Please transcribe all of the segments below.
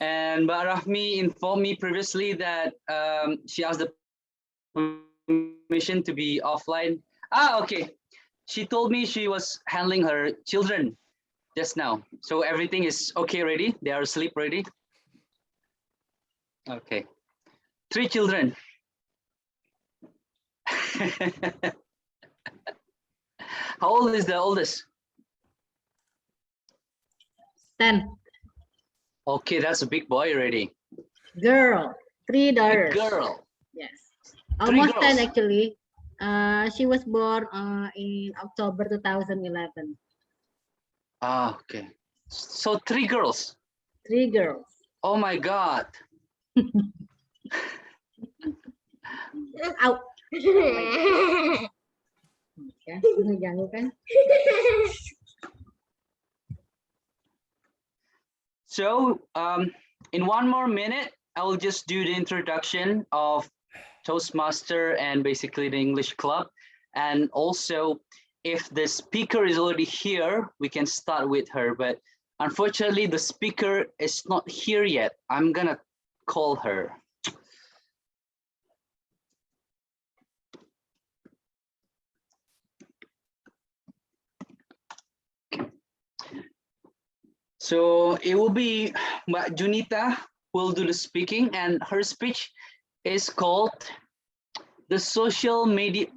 And Mbak Rahmi informed me previously that she asked the permission to be offline. Okay. She told me she was handling her children just now. So everything is okay already? They are asleep already? Okay. 3 children. How old is the oldest? 10. Okay, that's a big boy already. Girl. 3 daughters. A girl. Yes. 3 Almost girls. 10 actually. She was born in October 2011. Okay. So 3 girls. 3 girls. Oh my God. Out. Ya, mengganggu kan? So in 1 more minute, I will just do the introduction of Toastmaster and basically the English club. And also, if the speaker is already here, we can start with her. But unfortunately, the speaker is not here yet. I'm gonna call her. So it will be Mbak Junita who will do the speaking, and her speech is called the social media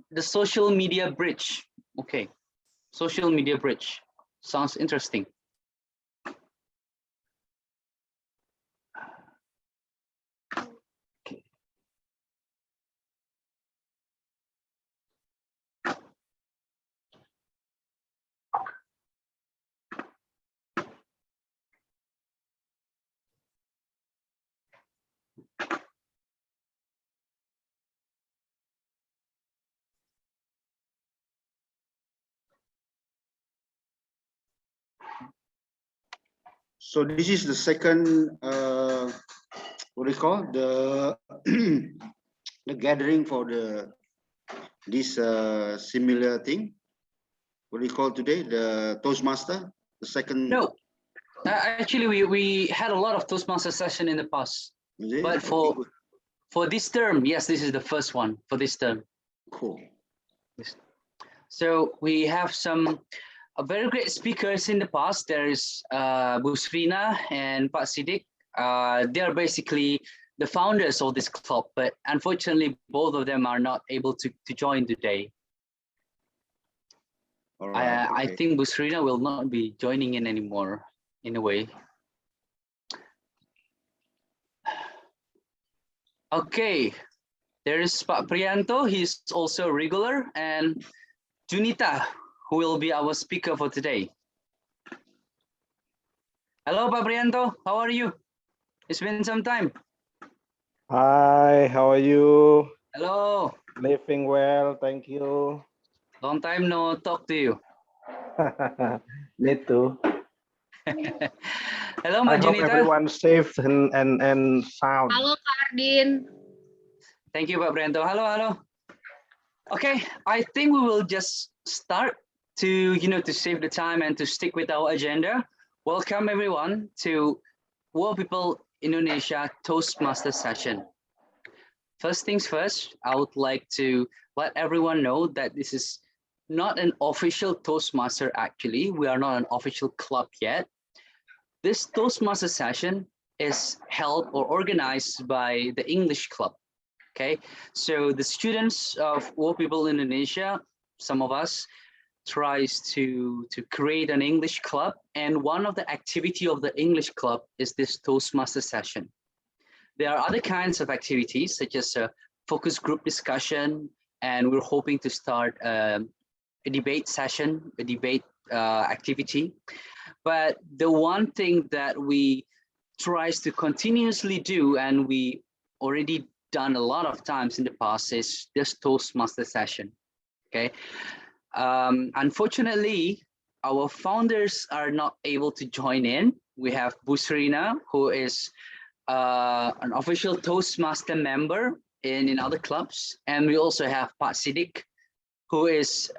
bridge. Okay, social media bridge. Sounds interesting. Okay. So this is the second, what do you call, the the gathering for this similar thing. What do you call today? The Toastmaster, the second. No, actually we had a lot of Toastmaster session in the past, but for this term, yes, this is the first one for this term. Cool. So we have some very great speakers in the past. There is Bu Srina and Pak Siddiq. They are basically the founders of this club, but unfortunately, both of them are not able to join today. Right, okay. I think Bu Srina will not be joining in anymore, in a way. Okay, there is Pak Priyanto. He's also regular, and Junita, who will be our speaker for today. Hello, Pak Priyanto. How are you? It's been some time. Hi, how are you? Hello. Living well, thank you. Long time no talk to you. Me too. Hello, I hope Junita. everyone safe and sound. Halo Kak Ardin. Thank you, Pak Priyanto. Hello, hello. Okay, I think we will just start to save the time and to stick with our agenda. Welcome everyone to UoPeople Indonesia Toastmaster Session. First things first, I would like to let everyone know that this is not an official Toastmaster actually. We are not an official club yet. This Toastmaster session is held or organized by the English club. Okay, so the students of UoPeople Indonesia, some of us, tries to create an English club, and one of the activity of the English club is this Toastmaster session. There are other kinds of activities such as a focus group discussion, and we're hoping to start a debate session, a debate activity. But the one thing that we tries to continuously do, and we already done a lot of times in the past, is this Toastmaster session. Okay. Unfortunately, our founders are not able to join in. We have Bu Srina, who is an official Toastmaster member in other clubs. And we also have Pak Siddiq, who is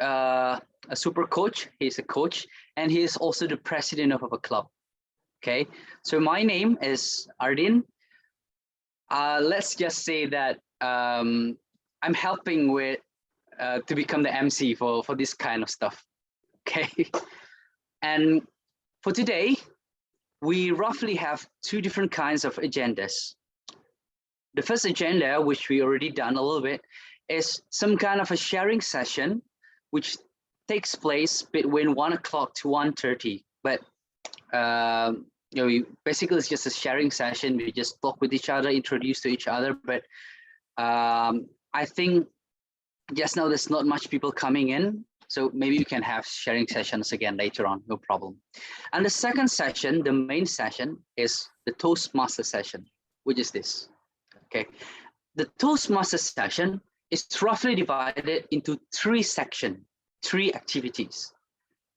a super coach. He's a coach, and he is also the president of a club. Okay, so my name is Ardin. Let's just say that I'm helping with to become the MC for this kind of stuff. Okay, and for today, we roughly have two different kinds of agendas. The first agenda, which we already done a little bit, is some kind of a sharing session, which takes place between 1 o'clock to 1:30. But basically it's just a sharing session. We just talk with each other, introduce to each other. But I think just now there's not much people coming in, so maybe we can have sharing sessions again later on, no problem. And the second session, the main session, is the Toastmaster session, which is this. Okay, the Toastmaster session is roughly divided into three sections, three activities.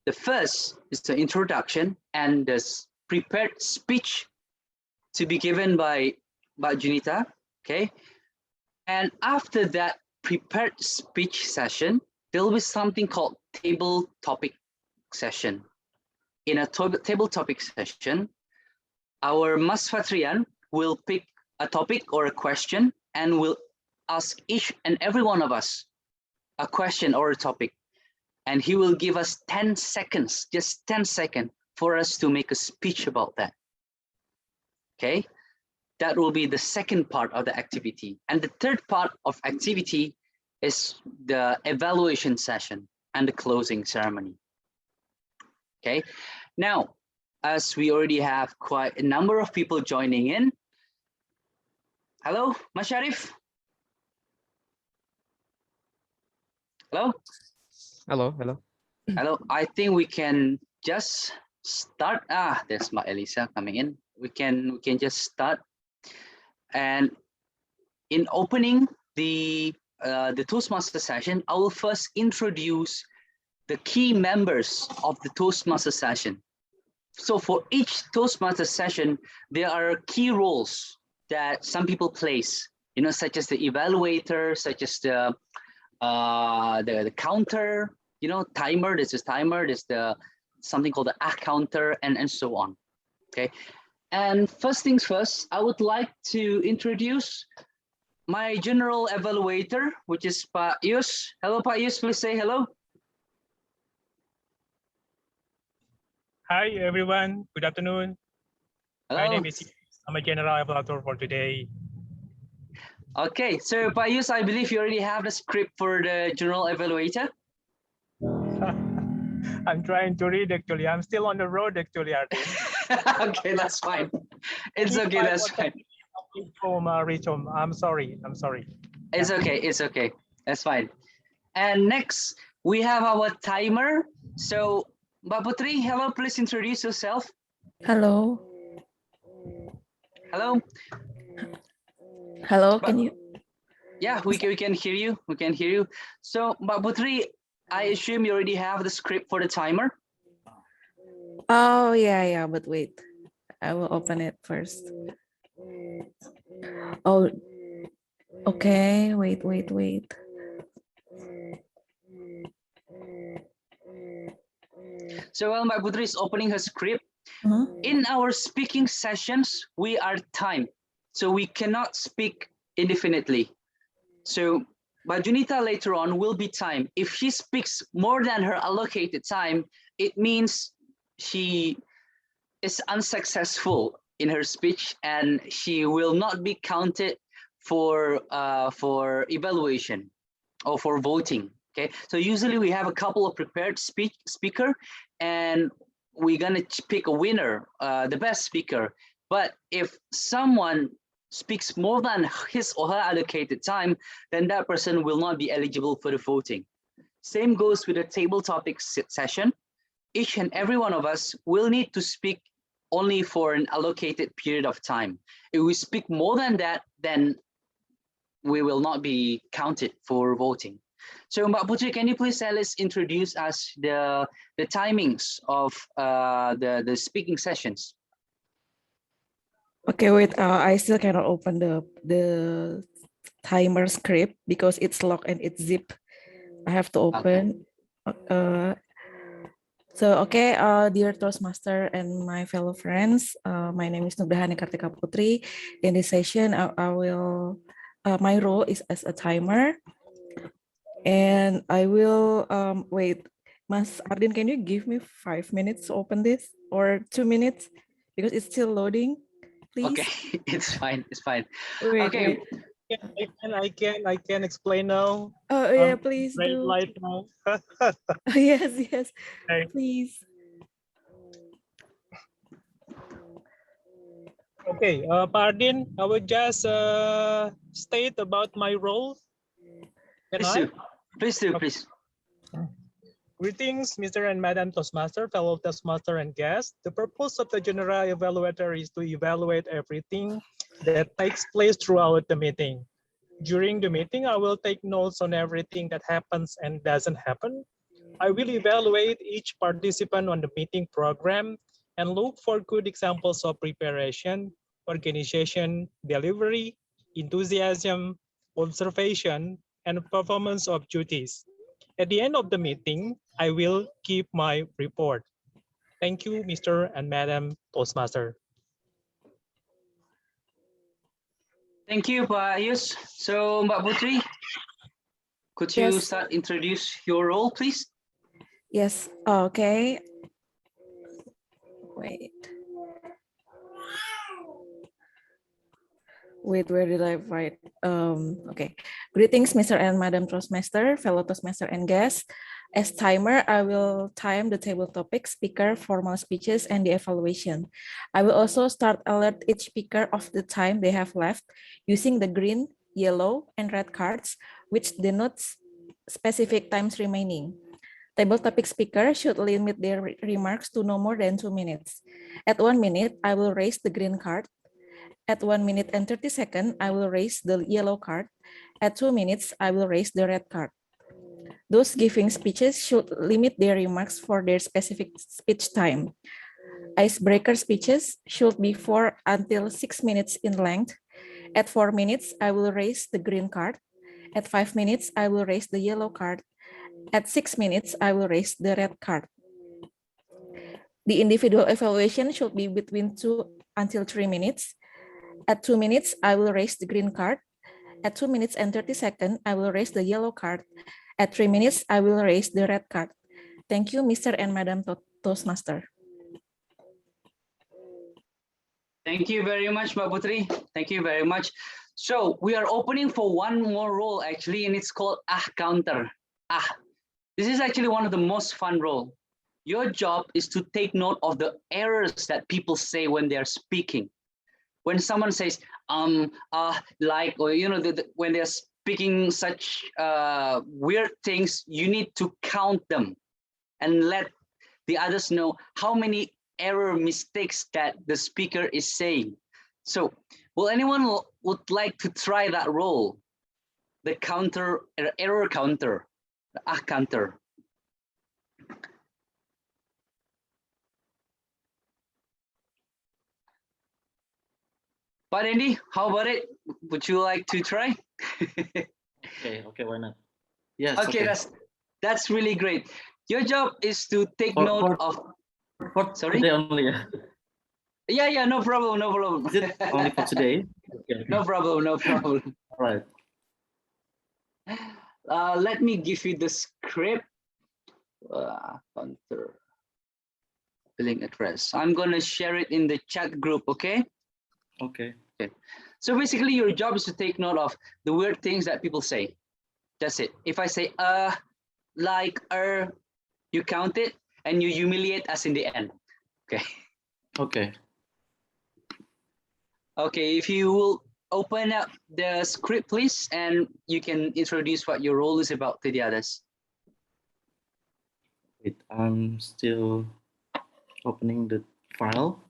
The first is the introduction and the prepared speech to be given by Junita. Okay, and after that prepared speech session, there will be something called table topic session. In a table topic session, our Mas Fatrian will pick a topic or a question and will ask each and every one of us a question or a topic. And he will give us 10 seconds, just 10 seconds for us to make a speech about that. Okay, that will be the second part of the activity. And the third part of activity is the evaluation session and the closing ceremony. Okay, now, as we already have quite a number of people joining in. Hello, Mas Sharif. Hello. Hello, hello. Hello, I think we can just start. There's my Elisa coming in. We can just start. And in opening the Toastmaster session, I will first introduce the key members of the Toastmaster session. So for each Toastmaster session, there are key roles that some people plays, such as the evaluator, such as the counter, timer. There's this timer. There's something called the counter, and so on. Okay, and first things first, I would like to introduce my general evaluator, which is Pak Yus. Hello, Pak Yus. Please say hello. Hi, everyone. Good afternoon. Hello. My name is Yus. I'm a general evaluator for today. Okay, so Pak Yus, I believe you already have the script for the general evaluator. I'm trying to read, actually. I'm still on the road, actually, Artin. Okay, that's fine. It's okay, that's fine. Reach home. I'm sorry. It's okay, it's okay. That's fine. And next, we have our timer. So, Mbak Putri, hello, please introduce yourself. Hello. Hello. Hello, can you? Yeah, we can hear you. We can hear you. So, Mbak Putri, I assume you already have the script for the timer. Oh, yeah, but wait. I will open it first. Oh, okay. Wait. So while Mbak Putri is opening her script, in our speaking sessions, we are timed. So we cannot speak indefinitely. So Mbak Junita later on will be timed. If she speaks more than her allocated time, it means she is unsuccessful in her speech and she will not be counted for evaluation or for voting. Okay, so usually we have a couple of prepared speaker and we're gonna pick a winner, the best speaker. But if someone speaks more than his or her allocated time, then that person will not be eligible for the voting. Same goes with the table topic session. Each and every one of us will need to speak only for an allocated period of time. If we speak more than that, then we will not be counted for voting. So Mbak Putri, can you please let's introduce us the timings of the speaking sessions? Okay, wait. I still cannot open the timer script because it's locked and it's zip. I have to open. Uh, dear Toastmaster and my fellow friends, my name is Nugrahani Kartika Putri. In this session, my role is as a timer, and I will wait. Mas Ardin, can you give me 5 minutes to open this, or 2 minutes, because it's still loading, please? Okay, it's fine. It's fine. Wait, Okay. wait. I can explain now. Oh yeah, please Red do. light now. Yes, yes, Okay. please. Okay, Pardon, I will just state about my role. Can Please I? do. Please do, Okay. please. Greetings, Mr. and Madam Toastmaster, fellow Toastmaster and guests. The purpose of the General Evaluator is to evaluate everything that takes place throughout the meeting. During the meeting, I will take notes on everything that happens and doesn't happen. I will evaluate each participant on the meeting program and look for good examples of preparation, organization, delivery, enthusiasm, observation, and performance of duties. At the end of the meeting, I will give my report. Thank you, Mr. and Madam Toastmaster. Thank you, Pak Yus. So, Mbak Putri, could you Yes. start introduce your role, please? Yes, okay. Wait. Wait, where did I write? Okay. Greetings, Mr. and Madam Toastmaster, fellow Toastmaster and guests. As timer, I will time the table topic, speaker, formal speeches, and the evaluation. I will also start alert each speaker of the time they have left using the green, yellow, and red cards, which denotes specific times remaining. Table topic speaker should limit their remarks to no more than 2 minutes. At 1 minute, I will raise the green card. At 1 minute and 30 seconds, I will raise the yellow card. At 2 minutes, I will raise the red card. Those giving speeches should limit their remarks for their specific speech time. Icebreaker speeches should be 4 until 6 minutes in length. At 4 minutes, I will raise the green card. At 5 minutes, I will raise the yellow card. At 6 minutes, I will raise the red card. The individual evaluation should be between 2 until 3 minutes. At 2 minutes, I will raise the green card. At 2 minutes and 30 seconds, I will raise the yellow card. At 3 minutes, I will raise the red card. Thank you, Mr. and Madam Toastmaster. Thank you very much, Mbak Putri. Thank you very much. So we are opening for one more role actually, and it's called counter. This is actually one of the most fun role. Your job is to take note of the errors that people say when they are speaking. When someone says like, or when they're speaking such weird things, you need to count them and let the others know how many error mistakes that the speaker is saying. So will anyone would like to try that role? The error counter, the counter. But Andy, how about it? Would you like to try? Okay, why not? Yes. Okay, that's really great. Your job is to take note of. Sorry? Today only. Yeah, no problem, no problem. Is it only for today? Okay. No problem, no problem. All right. Let me give you the script. Counter billing address. I'm gonna share it in the chat group, okay? Okay. So basically your job is to take note of the weird things that people say. That's it. If I say like you count it and you humiliate us in the end. Okay. Okay. Okay, if you will open up the script, please, and you can introduce what your role is about to the others. Wait, I'm still opening the file.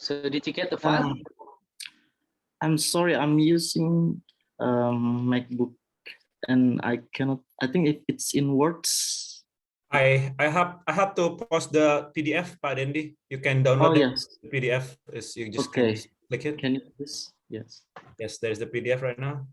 So did you get the file? I'm sorry, I'm using MacBook and I cannot, I think it's in Words. I have to post the PDF, Pak Dendi. You can Oh, download yes. the PDF. You just Okay. click it. Can you please? Yes. Yes, there's the PDF right now.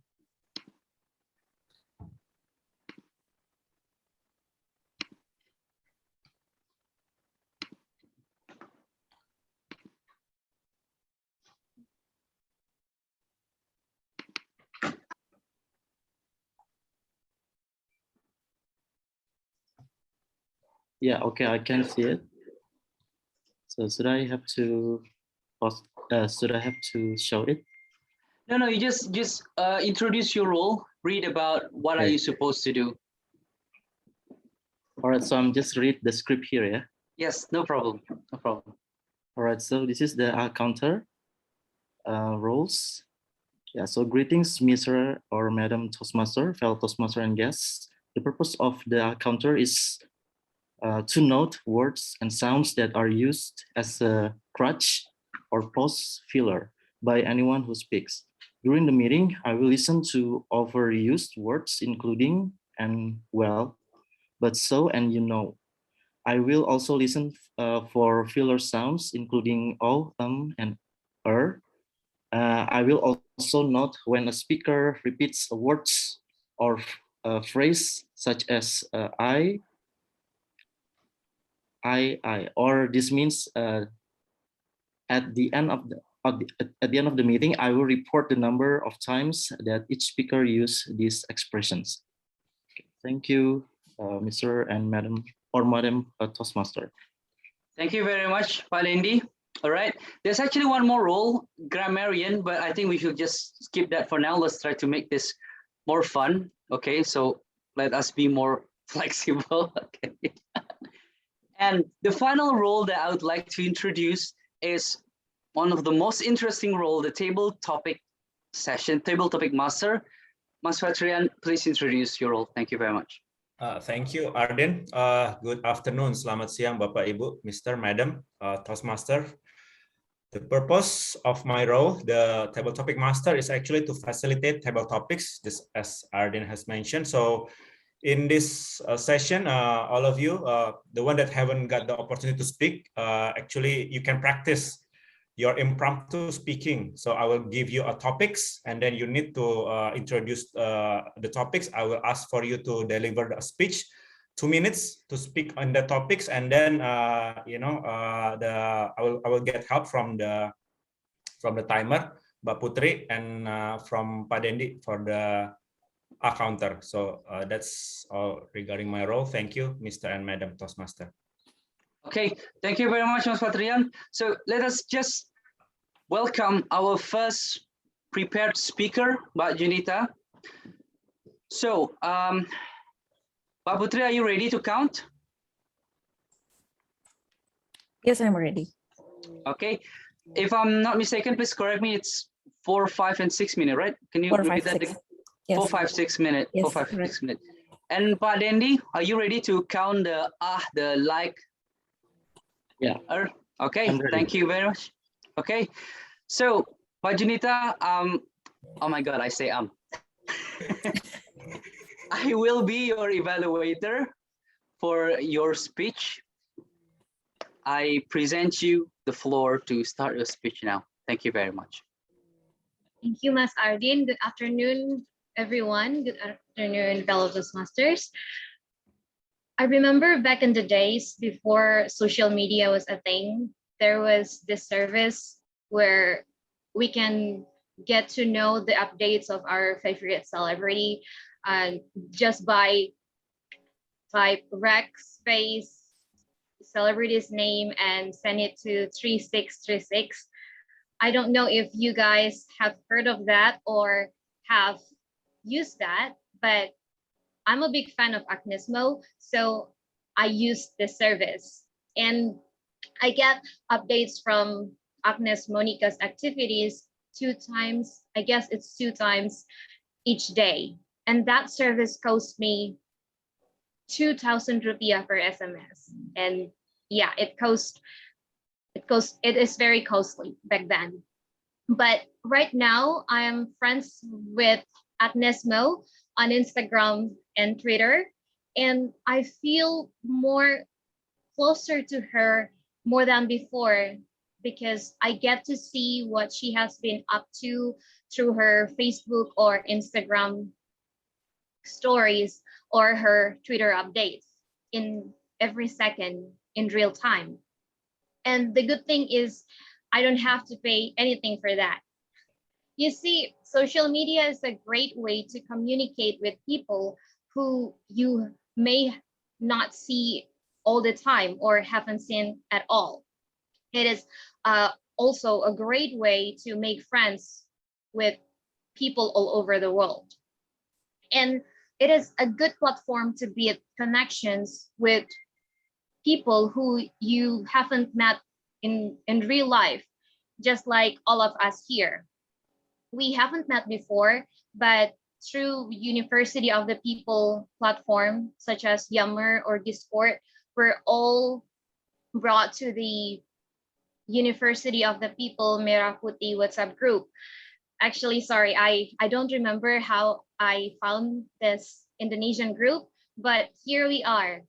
Yeah, okay, I can see it. So should I have to post, should I have to show it? No, you just introduce your role, read about what are Okay. you supposed to do. All right, so I'm just read the script here, yeah? Yes, no problem, no problem. All right, so this is the counter roles. Yeah, so greetings, Mr. or Madam Toastmaster, fellow Toastmaster and guests. The purpose of the counter is to note words and sounds that are used as a crutch or pause filler by anyone who speaks. During the meeting, I will listen to overused words, including and well, but so and you know. I will also listen for filler sounds, including oh, and I will also note when a speaker repeats words or a phrase such as or this means at the end of the meeting, I will report the number of times that each speaker used these expressions. Okay, thank you, Mr. and Madam Toastmaster. Thank you very much, Pak Dendi. All right, there's actually one more role, grammarian, but I think we should just skip that for now. Let's try to make this more fun. Okay, so let us be more flexible. Okay. And the final role that I would like to introduce is one of the most interesting role, the table topic master. Mas Fatrian, please introduce your role. Thank you very much. Thank you, Arden. Good afternoon, selamat siang, Bapak, Ibu, Mr. Madam, Toastmaster. The purpose of my role, the table topic master, is actually to facilitate table topics, just as Arden has mentioned. So in this session, all of you, the one that haven't got the opportunity to speak, actually you can practice your impromptu speaking. So I will give you a topics, and then you need to introduce the topics. I will ask for you to deliver a speech, 2 minutes to speak on the topics, and then I will get help from the timer, Mbak Putri, and from Pak Dendi for the counter. So that's all regarding my role. Thank you, Mr. and Madam Toastmaster. Okay, thank you very much, Mas Fatrian. So let us just welcome our first prepared speaker, Mbak Junita. So, Mbak Putri, are you ready to count? Yes, I'm ready. Okay, if I'm not mistaken, please correct me. It's 4, 5, and 6 minutes, right? Can you 4, 5, repeat that 6. again? Yes. 4, 5, 6 minutes. Yes, 4, 5, correct. 6 minutes. And Pak Dendi, are you ready to count the like? Yeah. Okay, thank you very much. Okay, so Pak Junita, oh my God, I say I will be your evaluator for your speech. I present you the floor to start your speech now. Thank you very much. Thank you, Mas Ardin. Good afternoon, everyone. Good afternoon, fellow Toastmasters. I remember back in the days before social media was a thing, there was this service where we can get to know the updates of our favorite celebrity just by type rec space celebrity's name and send it to 3636. I don't know if you guys have heard of that or have used that, but I'm a big fan of Agnesmo, so I use this service. And I get updates from Agnes Monica's activities 2 times, I guess it's 2 times each day. And that service costs me 2,000 rupiah per SMS. And yeah, it costs it is very costly back then. But right now, I am friends with Agnesmo on Instagram and Twitter, and I feel more closer to her more than before because I get to see what she has been up to through her Facebook or Instagram stories or her Twitter updates in every second in real time. And the good thing is I don't have to pay anything for that. You see, social media is a great way to communicate with people who you may not see all the time or haven't seen at all. It is also a great way to make friends with people all over the world. And it is a good platform to build connections with people who you haven't met in real life, just like all of us here. We haven't met before, but through University of the People platform, such as Yammer or Discord, we're all brought to the University of the People Merah Putih WhatsApp group. Actually, sorry, I don't remember how I found this Indonesian group, but here we are,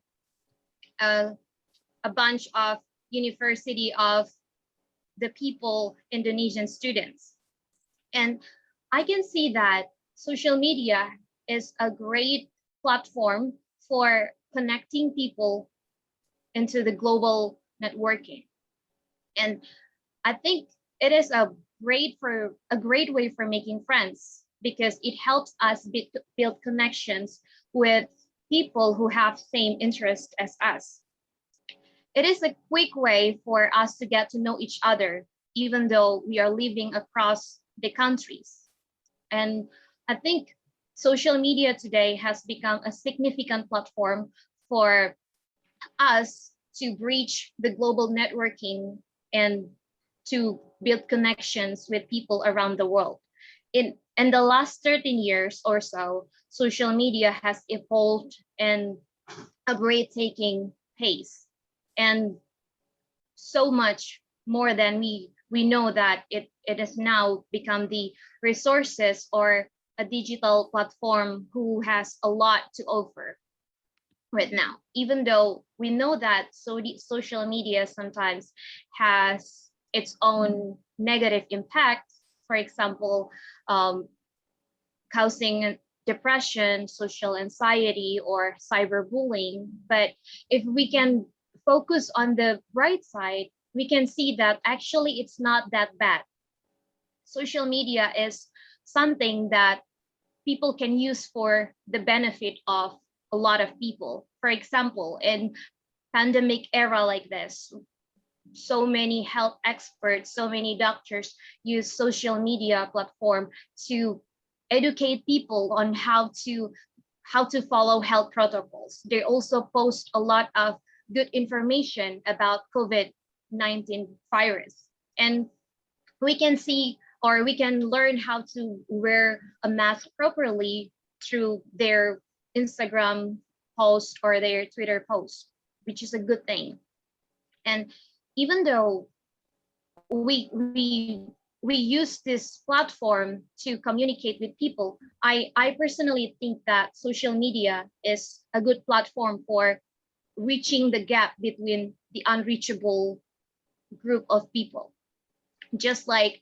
a bunch of University of the People Indonesian students. And I can see that social media is a great platform for connecting people into the global networking. And I think it is a great way for making friends because it helps us build connections with people who have same interest as us. It is a quick way for us to get to know each other, even though we are living across the countries. And I think social media today has become a significant platform for us to breach the global networking and to build connections with people around the world. In the last 13 years or so, social media has evolved in a breathtaking pace, and so much more than we know that it has now become the resources or a digital platform who has a lot to offer right now, even though we know that social media sometimes has its own negative impact, for example, causing depression, social anxiety, or cyberbullying. But if we can focus on the bright side, we can see that actually it's not that bad. Social media is something that people can use for the benefit of a lot of people. For example, in pandemic era like this, so many health experts, so many doctors use social media platform to educate people on how to follow health protocols. They also post a lot of good information about COVID-19 virus. And we can see or we can learn how to wear a mask properly through their Instagram post or their Twitter post, which is a good thing. And even though we use this platform to communicate with people, I personally think that social media is a good platform for reaching the gap between the unreachable group of people. Just like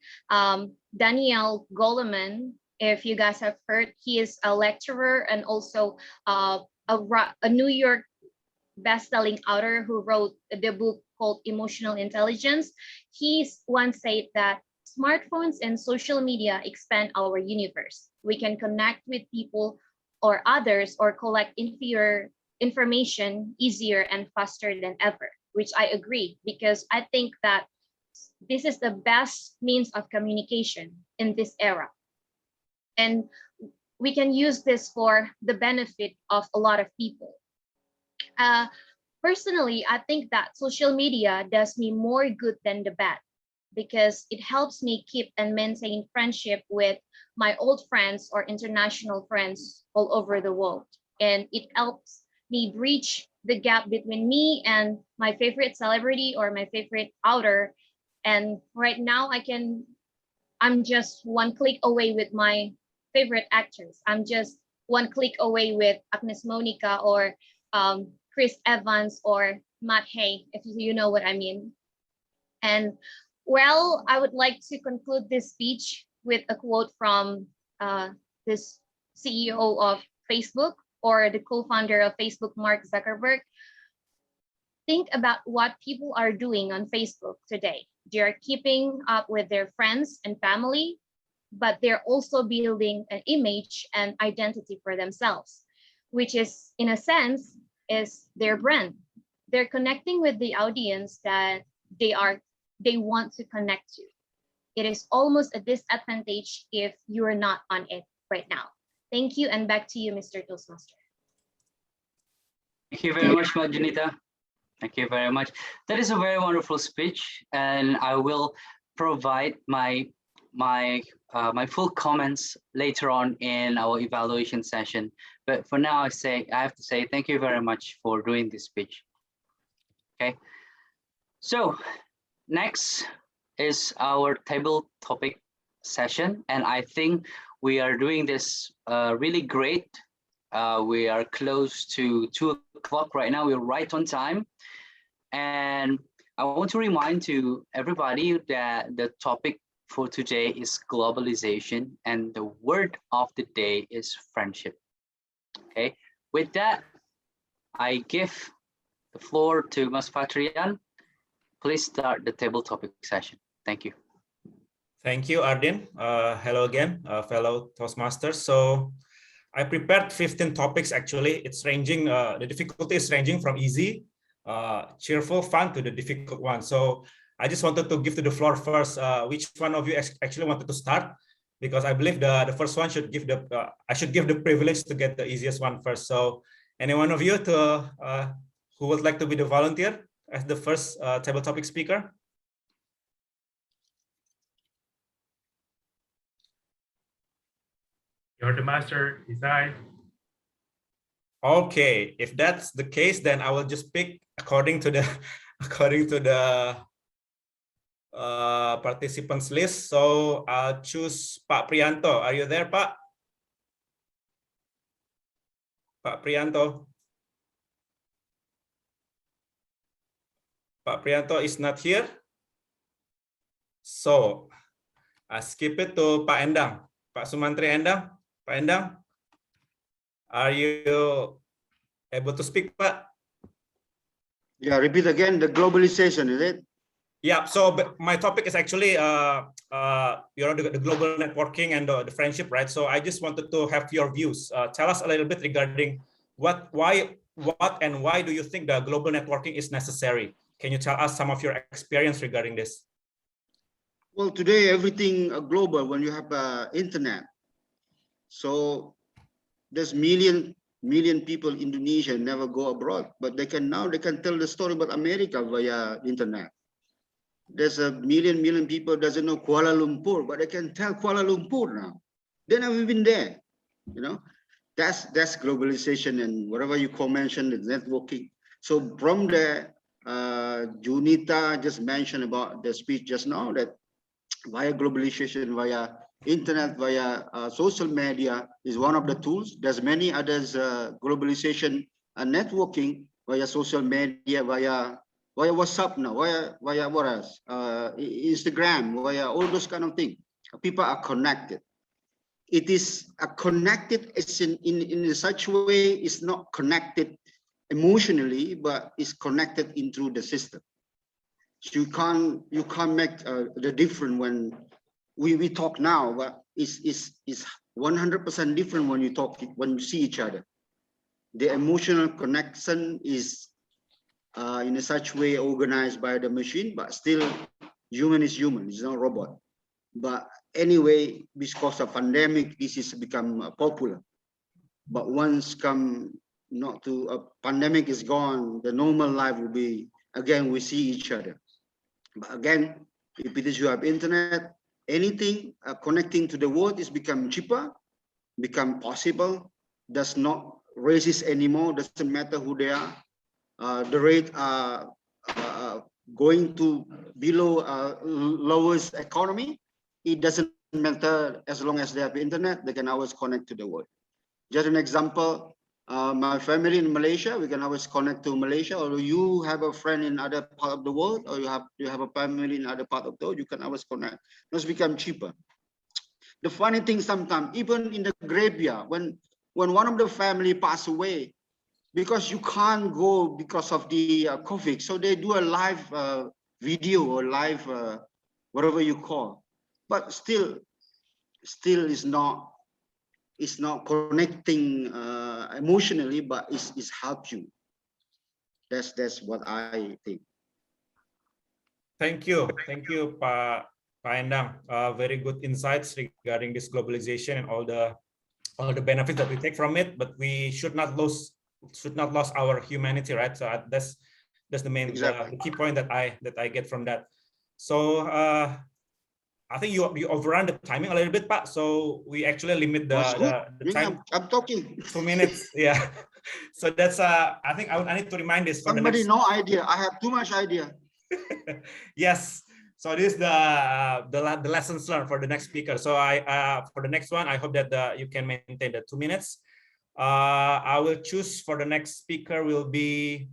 Daniel Goleman, if you guys have heard, he is a lecturer and also a New York best-selling author who wrote the book called Emotional Intelligence. He once said that smartphones and social media expand our universe. We can connect with people or others or collect inferior information easier and faster than ever, which I agree, because I think that this is the best means of communication in this era. And we can use this for the benefit of a lot of people. Personally, I think that social media does me more good than the bad, because it helps me keep and maintain friendship with my old friends or international friends all over the world. And it helps me bridge the gap between me and my favorite celebrity or my favorite outer. And right now I'm just one click away with my favorite actors. I'm just one click away with Agnes Monica or Chris Evans or Matt Hay, if you know what I mean. And well, I would like to conclude this speech with a quote from this CEO of Facebook or the co-founder of Facebook, Mark Zuckerberg. Think about what people are doing on Facebook today. They are keeping up with their friends and family, but they're also building an image and identity for themselves, which is, in a sense, is their brand. They're connecting with the audience that they want to connect to. It is almost a disadvantage if you are not on it right now. Thank you, and back to you, Mr. Toastmaster. Thank you very much, Junita. Thank you very much. That is a very wonderful speech, and I will provide my full comments later on in our evaluation session. But for now, I have to say thank you very much for doing this speech. Okay. So next is our table topic session, and I think we are doing this really great. We are close to 2 o'clock right now. We're right on time. And I want to remind to everybody that the topic for today is globalization, and the word of the day is friendship. Okay, with that, I give the floor to Mas Fatrian. Please start the table topic session. Thank you. Thank you, Arden. Hello again, fellow Toastmasters. So I prepared 15 topics actually. It's ranging, the difficulty is ranging from easy, cheerful, fun to the difficult one. So I just wanted to give to the floor first. Which one of you actually wanted to start? Because I believe the first one should give I should give the privilege to get the easiest one first. So any one of you who would like to be the volunteer as the first table topic speaker? You're the master, decide. Okay, if that's the case, then I will just pick according to the participants list. So I'll choose Pak Priyanto. Are you there, Pak? Pak Priyanto. Pak Priyanto is not here. So I skip it to Pak Endang. Pak Sumantri Endang. Pak Endang, are you able to speak, Pak? Yeah, repeat again, the globalization, is it? Yeah, so my topic is actually the global networking and the friendship, right? So I just wanted to have your views. Tell us a little bit regarding what and why do you think the global networking is necessary? Can you tell us some of your experience regarding this? Well, today everything global when you have internet. So there's million people in Indonesia never go abroad, but they can tell the story about America via internet. There's a million people doesn't know Kuala Lumpur, but they can tell Kuala Lumpur now. They never been there, you know. That's globalization, and whatever you mentioned is networking. So from there, Junita just mentioned about the speech just now that via globalization, via internet, via social media is one of the tools. There's many others, globalization and networking via social media, via WhatsApp now, via what else? Instagram, via all those kind of things. People are connected. It is connected in such a way, it's not connected emotionally, but it's connected into the system. So you can't make the difference when we talk now, but it's 100% different when you see each other. The emotional connection is in a such way organized by the machine, but still human is human, it's not a robot. But anyway, because of pandemic, this has become popular. But once not to a pandemic is gone, the normal life will be, again, we see each other. But again, if it is you have internet, anything connecting to the world is become cheaper, become possible. Does not racist anymore. Doesn't matter who they are. The rate are going to below lowest economy. It doesn't matter as long as they have internet. They can always connect to the world. Just an example. My family in Malaysia, we can always connect to Malaysia, or you have a friend in other part of the world, or you have a family in other part of the world, you can always connect. It's become cheaper. The funny thing sometimes, even in the graveyard, when one of the family pass away, because you can't go because of the COVID, so they do a live video or live whatever you call, but still is not. It's not connecting emotionally, but it's help you. That's what I think. Thank you, Pak Endang. Very good insights regarding this globalization and all the benefits that we take from it. But we should not lose our humanity, right? So that's the main the key point that I get from that. So I think you overrun the timing a little bit, Pak. So we actually limit the time. I'm talking 2 minutes. Yeah. So that's I think I need to remind this for somebody. The next... No idea. I have too much idea. Yes. So this is the lessons learned for the next speaker. So for the next one, I hope that you can maintain the 2 minutes. I will choose for the next speaker will be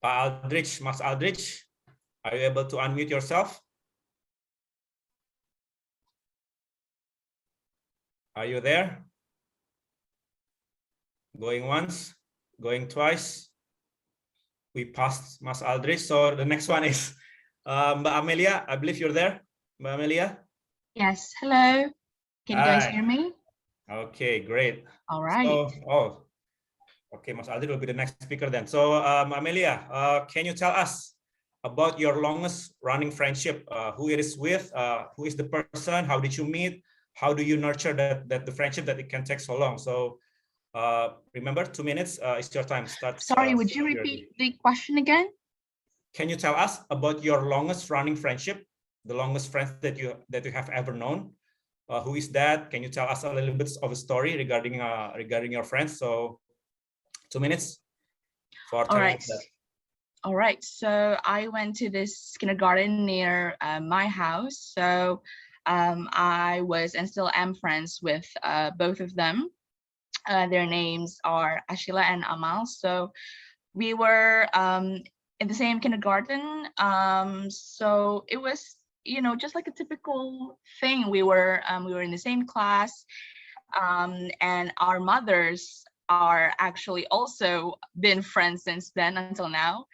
Pak Aldrich, Mas Aldrich. Are you able to unmute yourself? Are you there? Going once, going twice. We passed Mas Aldrich. So the next one is Mbak Amelia. I believe you're there, Mbak Amelia. Yes. Hello. Can you guys hear me? Okay, great. All right. So, okay, Mas Aldrich will be the next speaker then. So, Amelia, can you tell us about your longest running friendship? Who it is with? Who is the person? How did you meet? How do you nurture the friendship that it can take so long? So, remember, 2 minutes is your time. Sorry, would you repeat the question again? Can you tell us about your longest running friendship, the longest friends that you have ever known? Who is that? Can you tell us a little bit of a story regarding your friends? So 2 minutes for telling us that. All right. So I went to this kindergarten near my house. So I was and still am friends with both of them. Their names are Ashila and Amal. So we were in the same kindergarten. So it was, you know, just like a typical thing. We were in the same class, and our mothers are actually also been friends since then until now.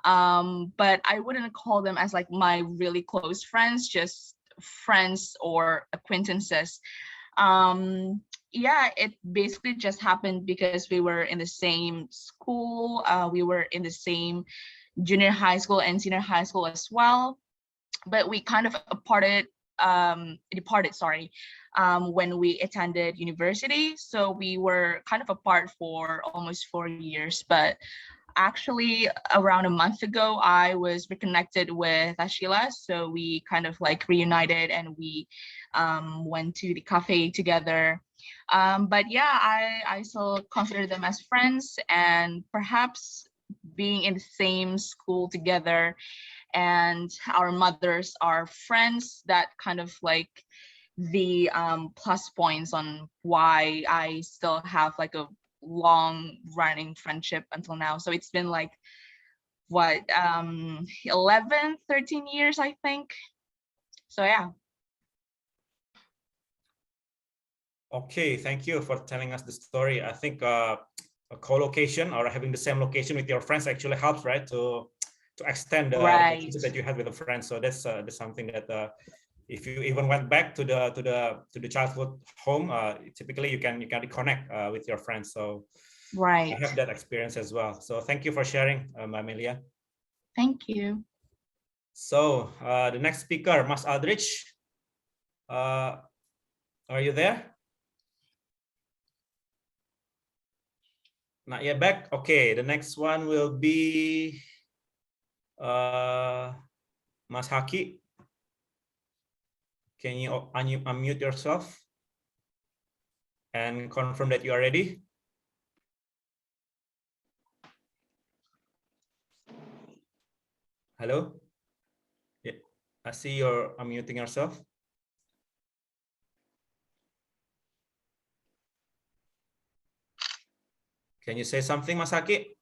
But I wouldn't call them as like my really close friends, just friends or acquaintances. Yeah, it basically just happened because we were in the same school. We were in the same junior high school and senior high school as well. But we kind of departed when we attended university. So we were kind of apart for almost 4 years. But actually, around a month ago, I was reconnected with Ashila. So we kind of like reunited and we went to the cafe together. But yeah, I still consider them as friends, and perhaps being in the same school together and our mothers are friends, that kind of like the plus points on why I still have like a long running friendship until now. So it's been like what 11, 13 years, I think. So yeah. Okay, thank you for telling us the story. I think a co-location or having the same location with your friends actually helps, right? To extend the relationship that you had with a friend. So that's something that if you even went back to the childhood home, typically you can reconnect with your friends. So I have that experience as well. So thank you for sharing, Amelia. Thank you. So the next speaker, Mas Aldrich, are you there? Not yet back. Okay, the next one will be Mas Haki. Can you unmute yourself? and confirm that you are ready. Hello? Yeah, I see you're unmuting yourself. Can you say something, Masaki?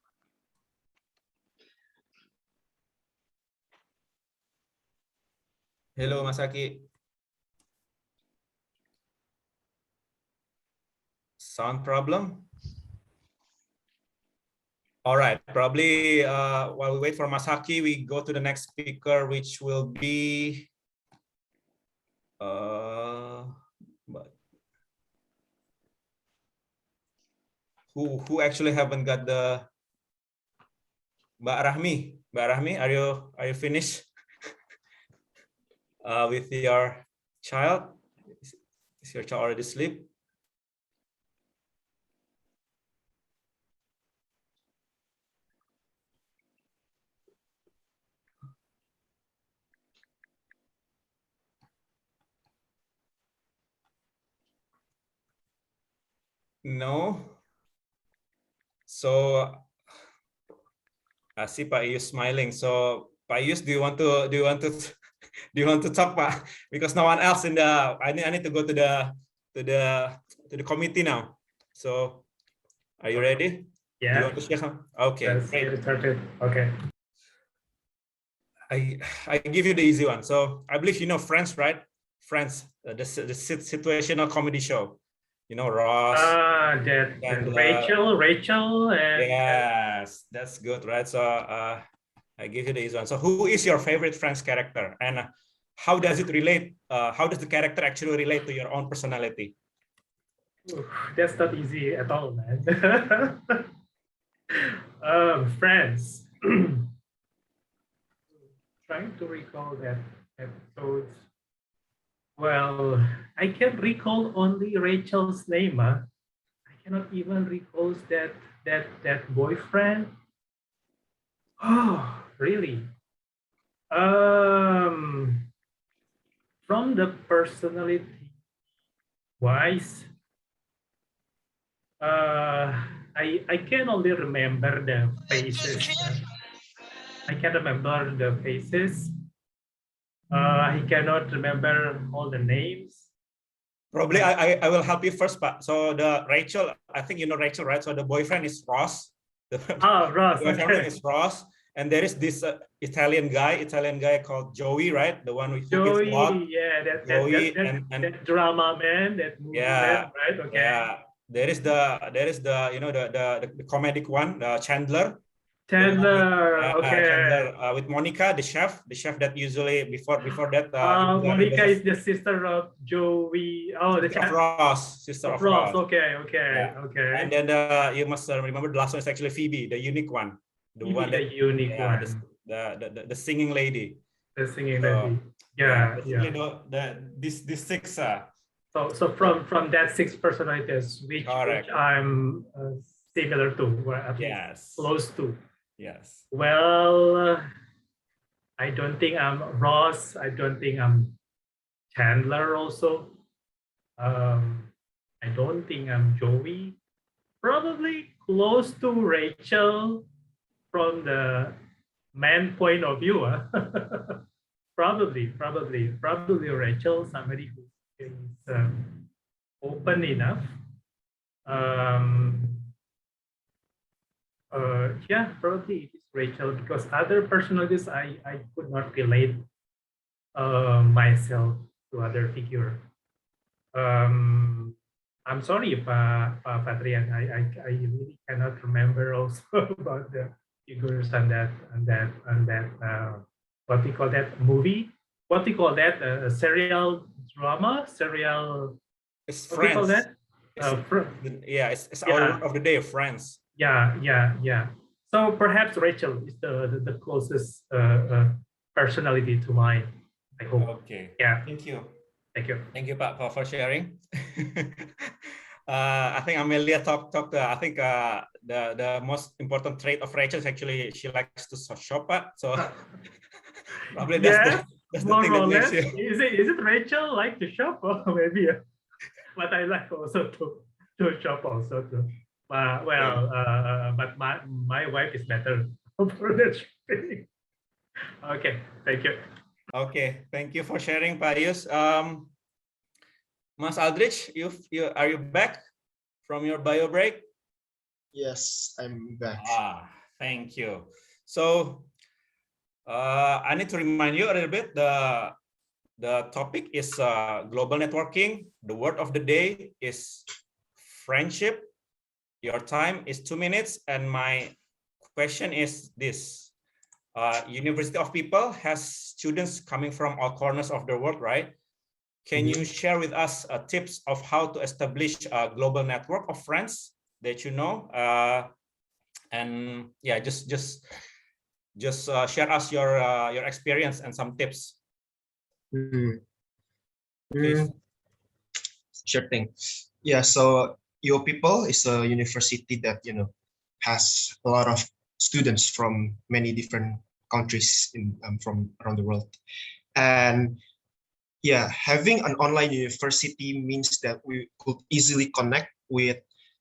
Hello, Masaki. Sound problem? All right, probably while we wait for Masaki, we go to the next speaker, which will be who actually haven't got the Mbak Rahmi. Mbak Rahmi, are you finished with your child? Is your child already asleep? No. So I see Pak Yus smiling. So Pak Yus, do you want to talk, Pak? Because no one else in the I need to go to the committee now. So are you ready? Yeah. Do you want to share some? Okay, Let's great. get started. Okay. I give you the easy one. So I believe you know Friends, right? Friends, the situational comedy show. You know Ross. That and Rachel, and yes, that's good, right? So I give you the easy one. So who is your favorite Friends character, and how does it relate? How does the character actually relate to your own personality? That's not easy at all, man. Friends. Trying to recall that episode. Well, I can recall only Rachel's name. I cannot even recall that boyfriend. Oh, really? From the personality wise, I can only remember the faces. I can remember the faces. I cannot remember all the names. Probably I will help you first, but so the Rachel, I think you know Rachel, right? So the boyfriend is Ross. Ross. The boyfriend is Ross, and there is this Italian guy called Joey, right? The one with Joey, yeah, that drama man, that movie man, right? Okay. Yeah. There is the you know the comedic one, the Chandler. Chandler, okay. Chandler with Monica, the chef that usually before that. Monica is the sister of Joey. Oh, the sister of Ross. Sister of Ross. Okay. And then you must remember the last one is actually Phoebe, the unique one, the Phoebe, one that unique one, the singing lady. The singing lady. Yeah. These six. So from that six personalities, which I'm similar to, or at least close to. Yes. Well, I don't think I'm Ross. I don't think I'm Chandler also. I don't think I'm Joey. Probably close to Rachel from the man point of view. Probably Rachel, somebody who is open enough. Yeah, probably it is Rachel, because other personalities I could not relate myself to other figure. I'm sorry, Patrian, I really cannot remember also about the figures on that what we call that movie? What we call that serial drama? Serial. It's what we call that? It's our word of the day, Friends. Yeah. So perhaps Rachel is the closest personality to mine, I hope. Okay. Yeah. Thank you. Thank you. Thank you, Pak, for sharing. I think Amelia talked. I think the most important trait of Rachel is actually she likes to shop. So probably that's the thing that makes you. Is it Rachel like to shop, or maybe? But I like also to to shop also too. But my wife is better for the shopping. Okay, thank you. Okay, thank you for sharing, Pak Yus. Mas Aldrich, are you back from your bio break? Yes, I'm back. Thank you. So I need to remind you a little bit. The topic is global networking. The word of the day is friendship. Your time is 2 minutes, and my question is this. University of People has students coming from all corners of the world, right? Can you share with us tips of how to establish a global network of friends that you know? And yeah, just share us your experience and some tips. Please. Sure thing. Yeah, so UoPeople is a university that has a lot of students from many different countries from around the world, and yeah, having an online university means that we could easily connect with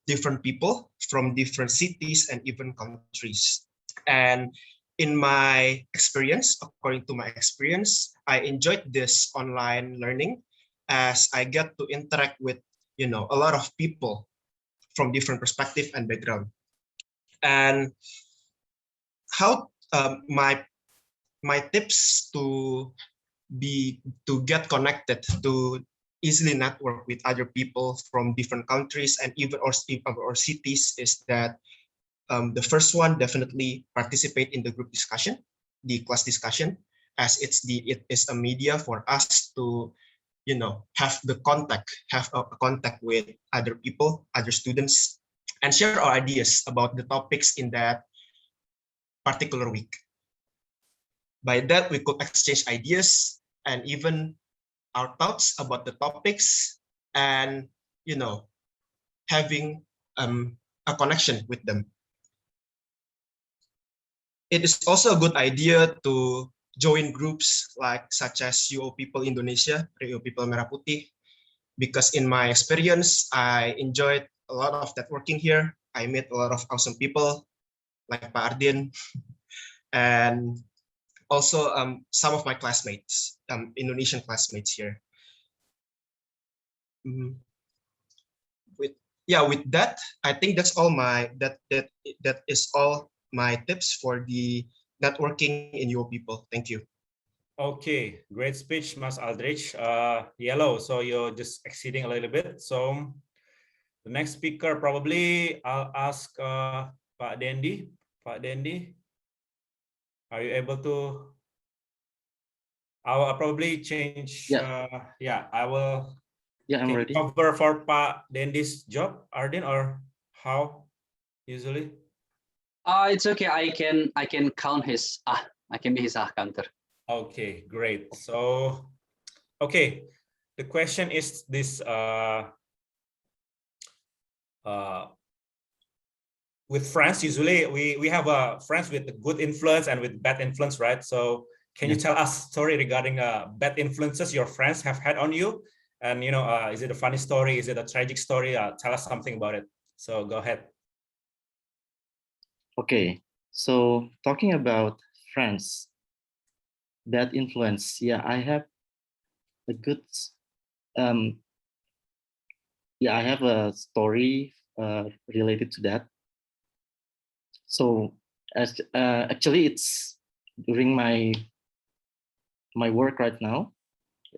different people from different cities and even countries. And in my experience, according to my experience, I enjoyed this online learning as I get to interact with a lot of people from different perspective and background. And how my tips to get connected, to easily network with other people from different countries and even or cities is that the first one, definitely participate in the group discussion, the class discussion, as it is a media for us to have a contact with other people, other students, and share our ideas about the topics in that particular week. By that, we could exchange ideas and even our thoughts about the topics, and having a connection with them. It is also a good idea to join groups such as UoPeople Indonesia, UoPeople Merah Putih, because in my experience, I enjoyed a lot of networking here. I met a lot of awesome people like Pak Ardin, and also some of my classmates, Indonesian classmates here. With that, I think that's all that is all my tips for the networking in UoPeople. Thank you. Okay, great speech, Mas Aldrich. Yellow, so you're just exceeding a little bit. So the next speaker, probably I'll ask Pak Dendi. Pak Dendi, are you able to? I'll probably change. Yeah. I will. Yeah, I'm ready. Cover for Pak Dendi's job, Ardin, or how usually? It's okay. I can count his I can be his counter. Okay, great. So, okay, the question is this: with friends, usually we have friends with good influence and with bad influence, right? So, can you tell us story regarding bad influences your friends have had on you? And is it a funny story? Is it a tragic story? Tell us something about it. So go ahead. Okay, so talking about friends, bad influence. Yeah, I have a good. Yeah, I have a story related to that. So, actually, it's during my work right now.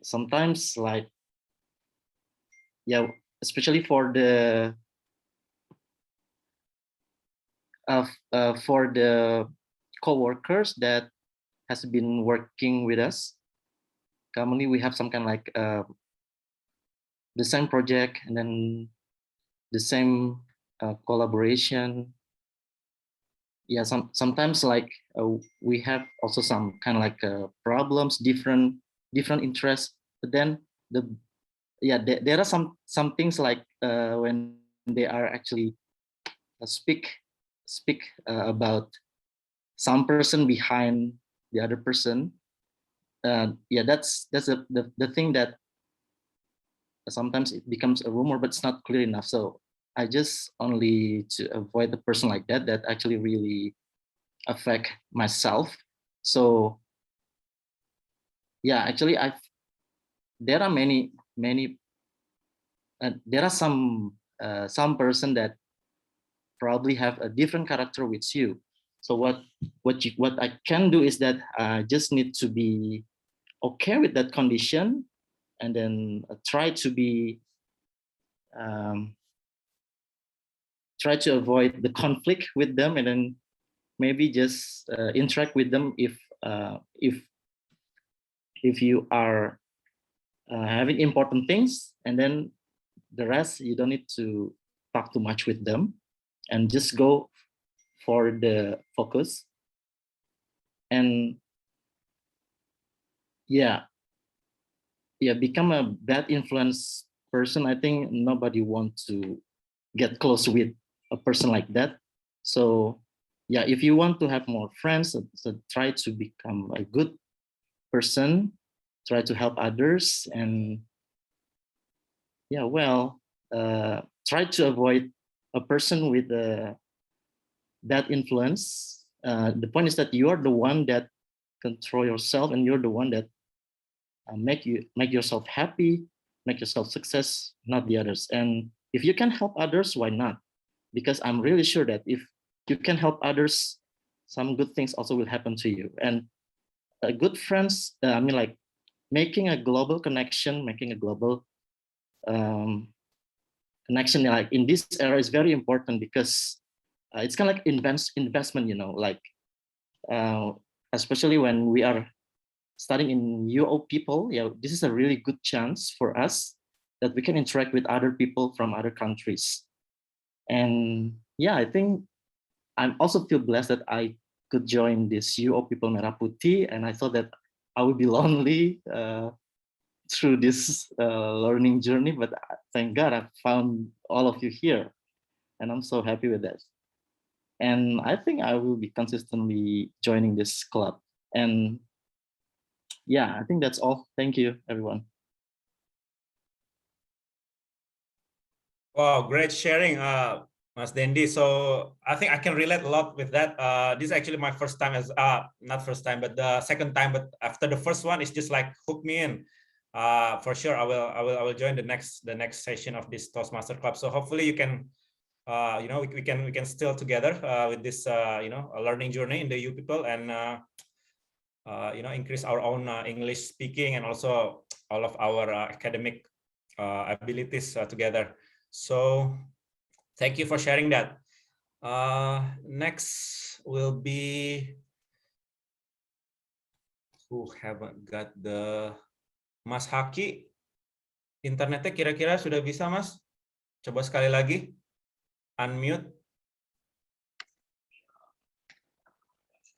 Sometimes, like, yeah, especially for the co-workers that has been working with us. Commonly, we have some kind of like the same project and then the same collaboration. Yeah, sometimes like we have also some kind of like problems, different interests. But then there are some things like when they are actually speak about some person behind the other person. That's the thing that sometimes it becomes a rumor, but it's not clear enough. So I just only to avoid a person like that actually really affect myself. So yeah, actually there are many there are some person that probably have a different character with you. So what I can do is that I just need to be okay with that condition, and then try to be try to avoid the conflict with them, and then maybe just interact with them if you are having important things, and then the rest you don't need to talk too much with them, and just go for the focus. And yeah, become a bad influence person. I think nobody wants to get close with a person like that. So yeah, if you want to have more friends, so try to become a good person, try to help others, and yeah, well, try to avoid a person with a bad influence. The point is that you are the one that control yourself, and you're the one that make yourself happy, make yourself success, not the others. And if you can help others, why not? Because I'm really sure that if you can help others, some good things also will happen to you. And good friends, I mean, like making a global connection, making a global connection, like in this era, is very important, because it's kind of like investment, you know, like especially when we are studying in UoPeople. Yeah, this is a really good chance for us that we can interact with other people from other countries. And yeah, I think I'm also feel blessed that I could join this UoPeople Merah Putih, and I thought that I would be lonely through this learning journey, but thank God I found all of you here, and I'm so happy with that. And I think I will be consistently joining this club. And yeah, I think that's all. Thank you, everyone. Wow, great sharing, Mas Dendi. So I think I can relate a lot with that. This is actually my first time as not first time, but the second time. But after the first one, it's just like hook me in. For sure, I will join the next session of this Toastmaster Club. So hopefully you can, you know, we can still together with this you know, a learning journey in the UoPeople, and you know, increase our own English speaking, and also all of our academic abilities together. So thank you for sharing that. Next will be, who haven't got the, Mas Haki. Internetnya kira-kira sudah bisa, Mas? Coba sekali lagi. Unmute.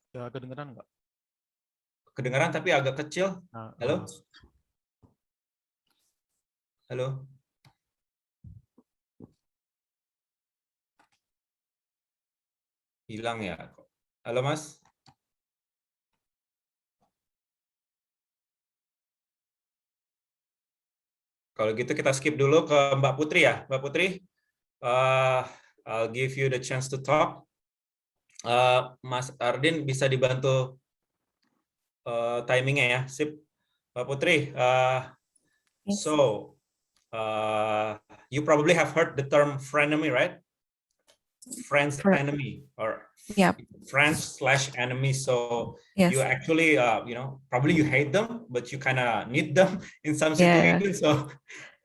Sudah kedengeran nggak? Kedengaran tapi agak kecil. Halo? Halo? Hilang ya? Halo, Mas? Kalau gitu kita skip dulu ke Mbak Putri ya. Mbak Putri, I'll give you the chance to talk. Mas Ardin bisa dibantu timingnya ya. Sip. Mbak Putri, Yes. so you probably have heard the term frenemy, right? Friends enemy, or friends/enemy. So yes. you actually, you know, probably you hate them, but you kind of need them in some situations. So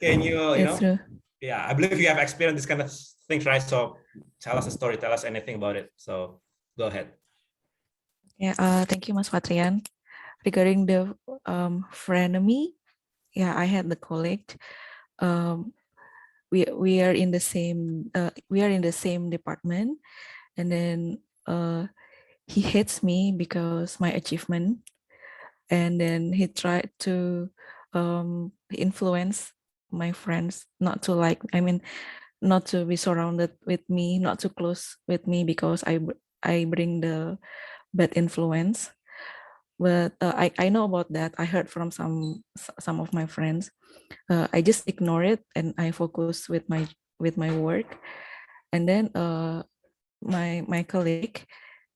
can you, you know, true. Yeah, I believe you have experienced this kind of things, right? So tell us a story, tell us anything about it. So go ahead. Yeah, thank you, Mas Patrian. Regarding the frenemy, yeah, I had the colleague. We are in the same department, and then he hates me because my achievement, and then he tried to influence my friends not to not to be surrounded with me, not too close with me, because I bring the bad influence. But I know about that. I heard from some of my friends. I just ignore it, and I focus with with my work. And then my colleague,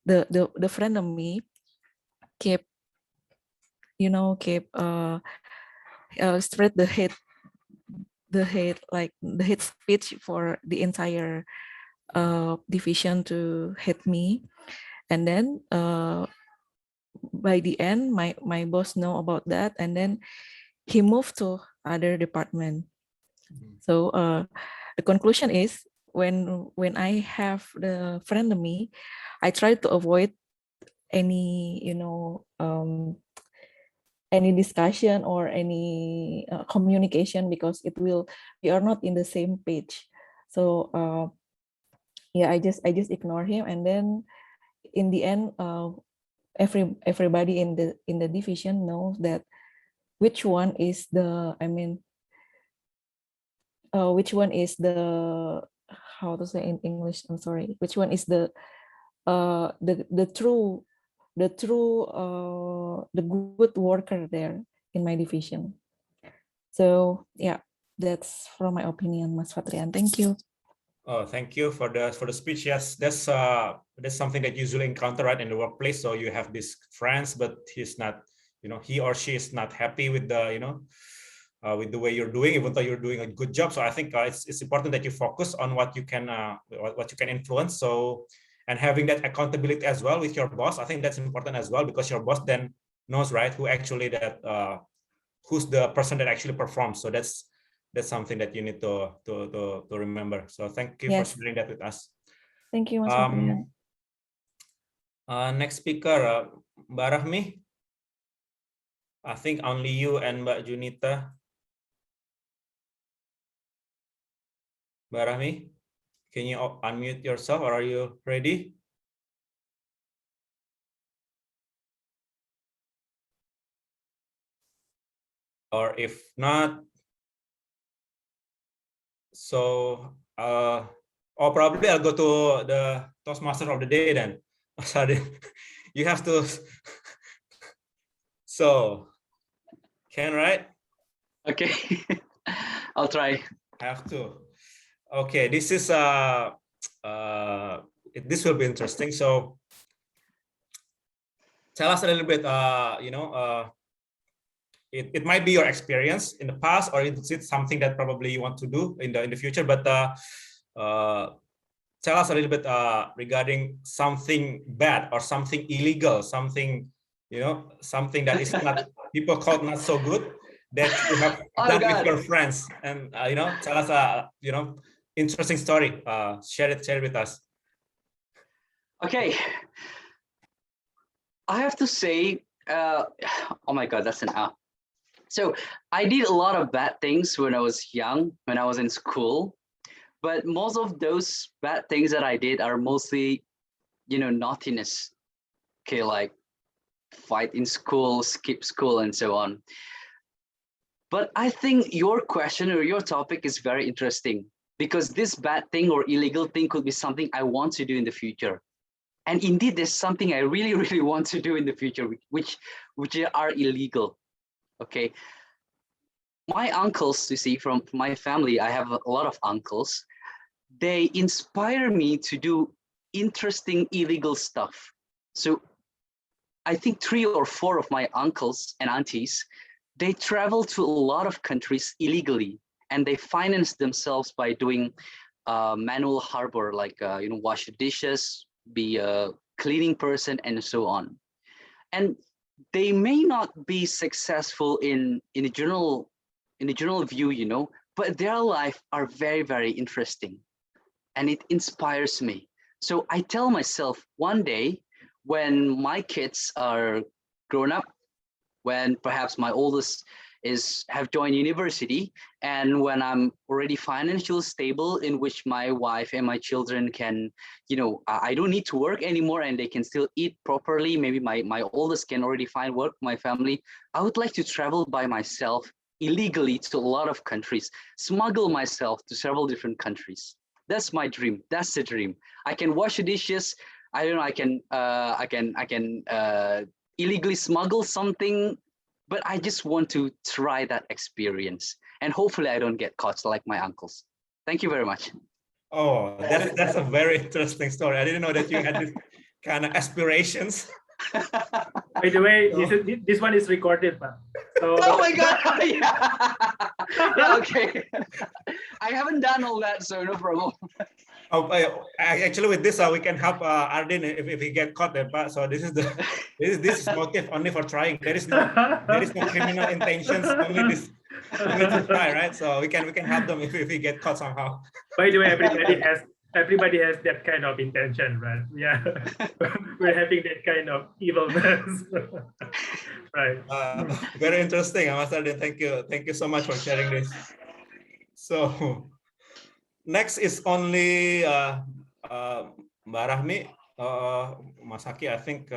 the friend of me, kept spread the hate speech for the entire division to hate me. And then by the end, my boss know about that, and then he moved to other department. So the conclusion is, when I have the friend of me, I try to avoid any any discussion or any communication, because we are not in the same page. So yeah, I just ignore him, and then in the end, everybody in the division knows that which one is the which one is the, how to say in English, I'm sorry, which one is the true the good worker there in my division. So yeah, that's from my opinion, Mas Fatrian. Thank you. Oh, thank you for the speech. Yes, that's something that you usually encounter, right, in the workplace. So you have these friends, but he's not, he or she is not happy with the, with the way you're doing, even though you're doing a good job. So I think it's important that you focus on what you can influence. So, and having that accountability as well with your boss, I think that's important as well, because your boss then knows, right, who actually who's the person that actually performs. So that's something that you need to remember. So thank you for sharing that with us. Thank you, Mas Fatrian. Next speaker, Mbak Rahmi. I think only you and Mbak Junita. Mbak Rahmi, can you unmute yourself, or are you ready? Or if not, so probably I'll go to the Toastmaster of the day then. Sorry, you have to. So, right? Okay, I'll try. Have to. Okay, this is this will be interesting. So, tell us a little bit. It might be your experience in the past, or it's something that probably you want to do in the future. But tell us a little bit regarding something bad or something illegal, something something that is not people call not so good, that you have done with your friends, and tell us a interesting story. Share it with us. Okay, I have to say, oh my God, that's an R. So I did a lot of bad things when I was young, when I was in school, but most of those bad things that I did are mostly, naughtiness. Okay, like fight in school, skip school, and so on. But I think your question or your topic is very interesting, because this bad thing or illegal thing could be something I want to do in the future. And indeed, there's something I really, really want to do in the future, which are illegal. Okay. My uncles, you see, from my family, I have a lot of uncles. They inspire me to do interesting illegal stuff. So I think 3 or 4 of my uncles and aunties, they travel to a lot of countries illegally, and they finance themselves by doing manual harbor, like wash the dishes, be a cleaning person, and so on. And they may not be successful in a general view, but their life are very, very interesting, and it inspires me. So I tell myself, one day when my kids are grown up, when perhaps my oldest have joined university, and when I'm already financially stable, in which my wife and my children can, I don't need to work anymore, and they can still eat properly. Maybe my oldest can already find work, my family. I would like to travel by myself illegally to a lot of countries, smuggle myself to several different countries. That's my dream. That's the dream. I can wash the dishes. I don't know. I can illegally smuggle something, but I just want to try that experience, and hopefully I don't get caught like my uncles. Thank you very much. Oh, that's a very interesting story. I didn't know that you had this kind of aspirations. By the way, this one is recorded, Pak. So, oh my God! Yeah, okay. I haven't done all that, so no problem. Oh, actually, with this, we can help Ardin if he get caught there, Pak. So this is motive only for trying. There is no criminal intentions. Only to try, right? So we can help them if he get caught somehow. by the way, everybody has that kind of intention, right? Yeah, we're having that kind of evilness, right? Very interesting, Master Ardin. Thank you so much for sharing this. So next is only Mbak Rahmi, Mas Haki, I think.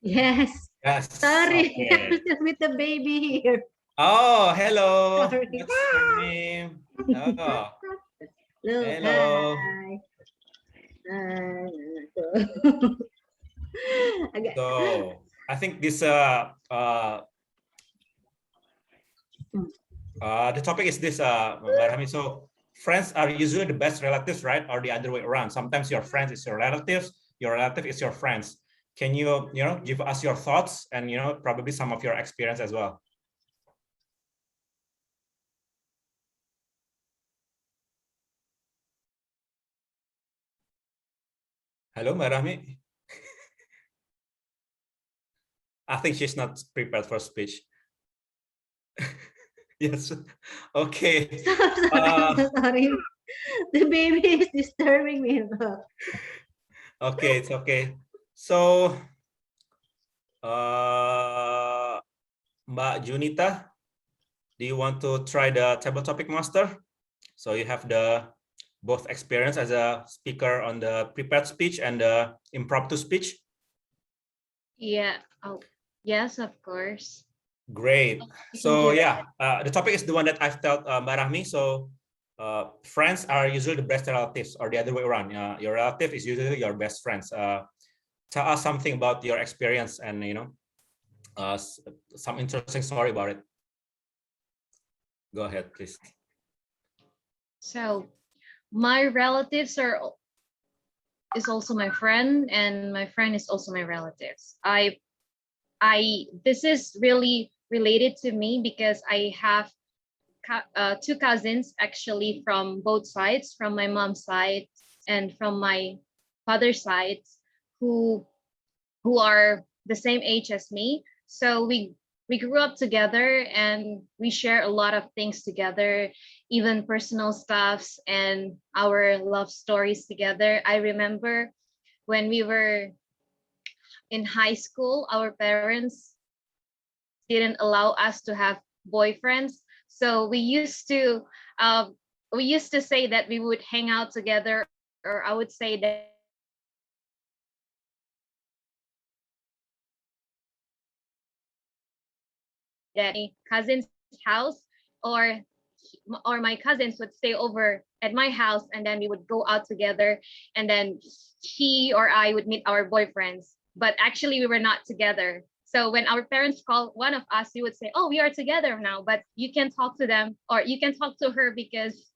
Yes. Yes. Sorry, Okay. I'm just with the baby here. Oh, hello. Sorry. What's your name? Oh. Look, Hello. hi. So I think this the topic is this, Mbak Rahmi. So friends are usually the best relatives, right? Or the other way around. Sometimes your friends is your relatives, your relative is your friends. Can you give us your thoughts and probably some of your experience as well? Hello, Mbak Rahmi. I think she's not prepared for speech. Yes. Okay. Sorry. The baby is disturbing me. Okay, it's okay. So, Mbak Junita, do you want to try the table topic master? So you have the both experience as a speaker on the prepared speech and the impromptu speech. Yeah. Oh, yes, of course. Great. So yeah, the topic is the one that I've told Mbak Rahmi. So friends are usually the best relatives, or the other way around. Your relative is usually your best friends. Tell us something about your experience and some interesting story about it. Go ahead, please. So my relatives is also my friend, and my friend is also my relatives. This is really related to me because I have two cousins actually from both sides, from my mom's side and from my father's side, who are the same age as me. So we grew up together and we share a lot of things together, even personal stuffs and our love stories together. I remember when we were in high school, our parents didn't allow us to have boyfriends. So we used to say that we would hang out together, or I would say that cousin's house, or my cousins would stay over at my house, and then we would go out together, and then he or I would meet our boyfriends. But actually we were not together. So when our parents call one of us, we would say, oh, we are together now, but you can talk to them, or you can talk to her because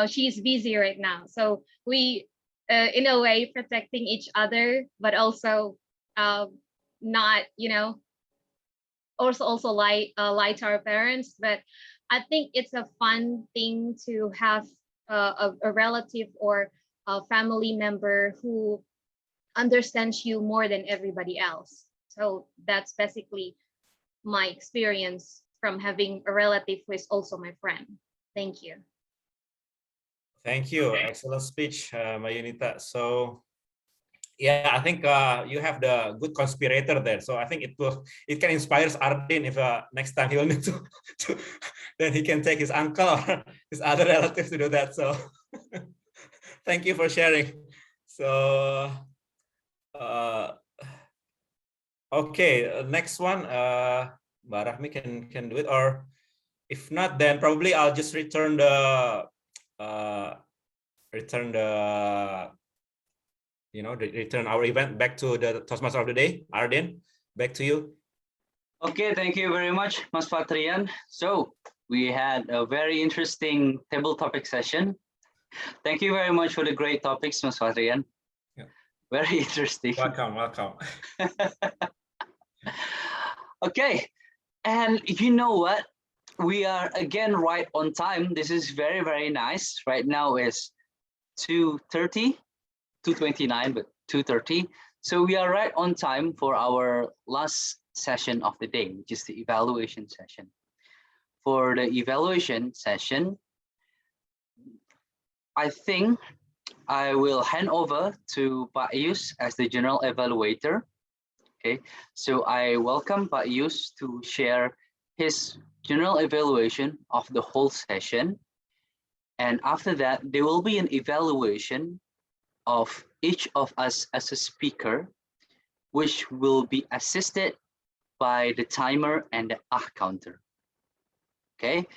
she's busy right now. So we in a way protecting each other, but also not, also lie to our parents. But I think it's a fun thing to have a relative or a family member who understands you more than everybody else. So that's basically my experience from having a relative who is also my friend. Thank you. Thank you. Excellent speech, Mbak Yunita. So yeah, I think you have the good conspirator there. So I think it can inspire Ardin if next time he will need to then he can take his uncle or his other relatives to do that. So thank you for sharing. So okay, next one, Mbak Rahmi can do it, or if not, then probably I'll just return the return our event back to the Toastmaster of the day. Ardin, back to you. Okay, thank you very much, Mas Fatrian. So We had a very interesting table topic session. Thank you very much for the great topics, Mas Fatrian. Yeah. Very interesting. Welcome, welcome. Okay, and you know what? We are again right on time. This is very, very nice. Right now is 2:30, 2:29, but 2:30. So we are right on time for our last session of the day, which is the evaluation session. For the evaluation session, I think I will hand over to Pak Yus as the general evaluator. Okay, so I welcome Pak Yus to share his general evaluation of the whole session. And after that, there will be an evaluation of each of us as a speaker, which will be assisted by the timer and the counter. Okay.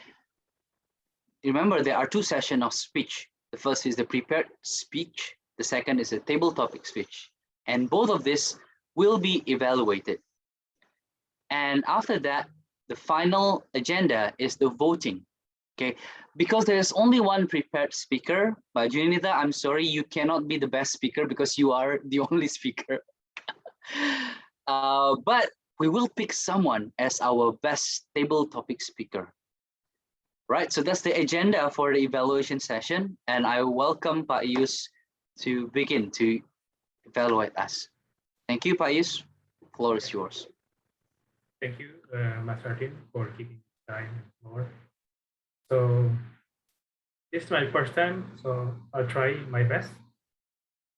Remember, there are two sessions of speech. The first is the prepared speech. The second is a table topic speech. And both of this will be evaluated. And after that, the final agenda is the voting. Okay. Because there's only one prepared speaker, but Junita, I'm sorry, you cannot be the best speaker because you are the only speaker. But we will pick someone as our best table topic speaker. Right, so that's the agenda for the evaluation session, and I welcome Pak Yus to begin to evaluate us. Thank you, Pak Yus. The floor is yours. Thank you, Mas Ardin, for keeping time and floor. So this is my first time, so I'll try my best.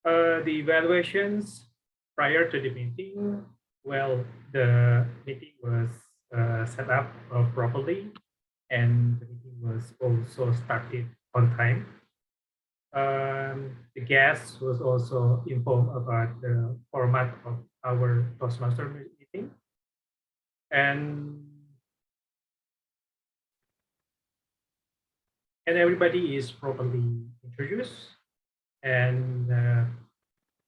The evaluations prior to the meeting, well, the meeting was set up properly, and the meeting was also started on time. The guest was also informed about the format of our Toastmaster meeting. And everybody is properly introduced. And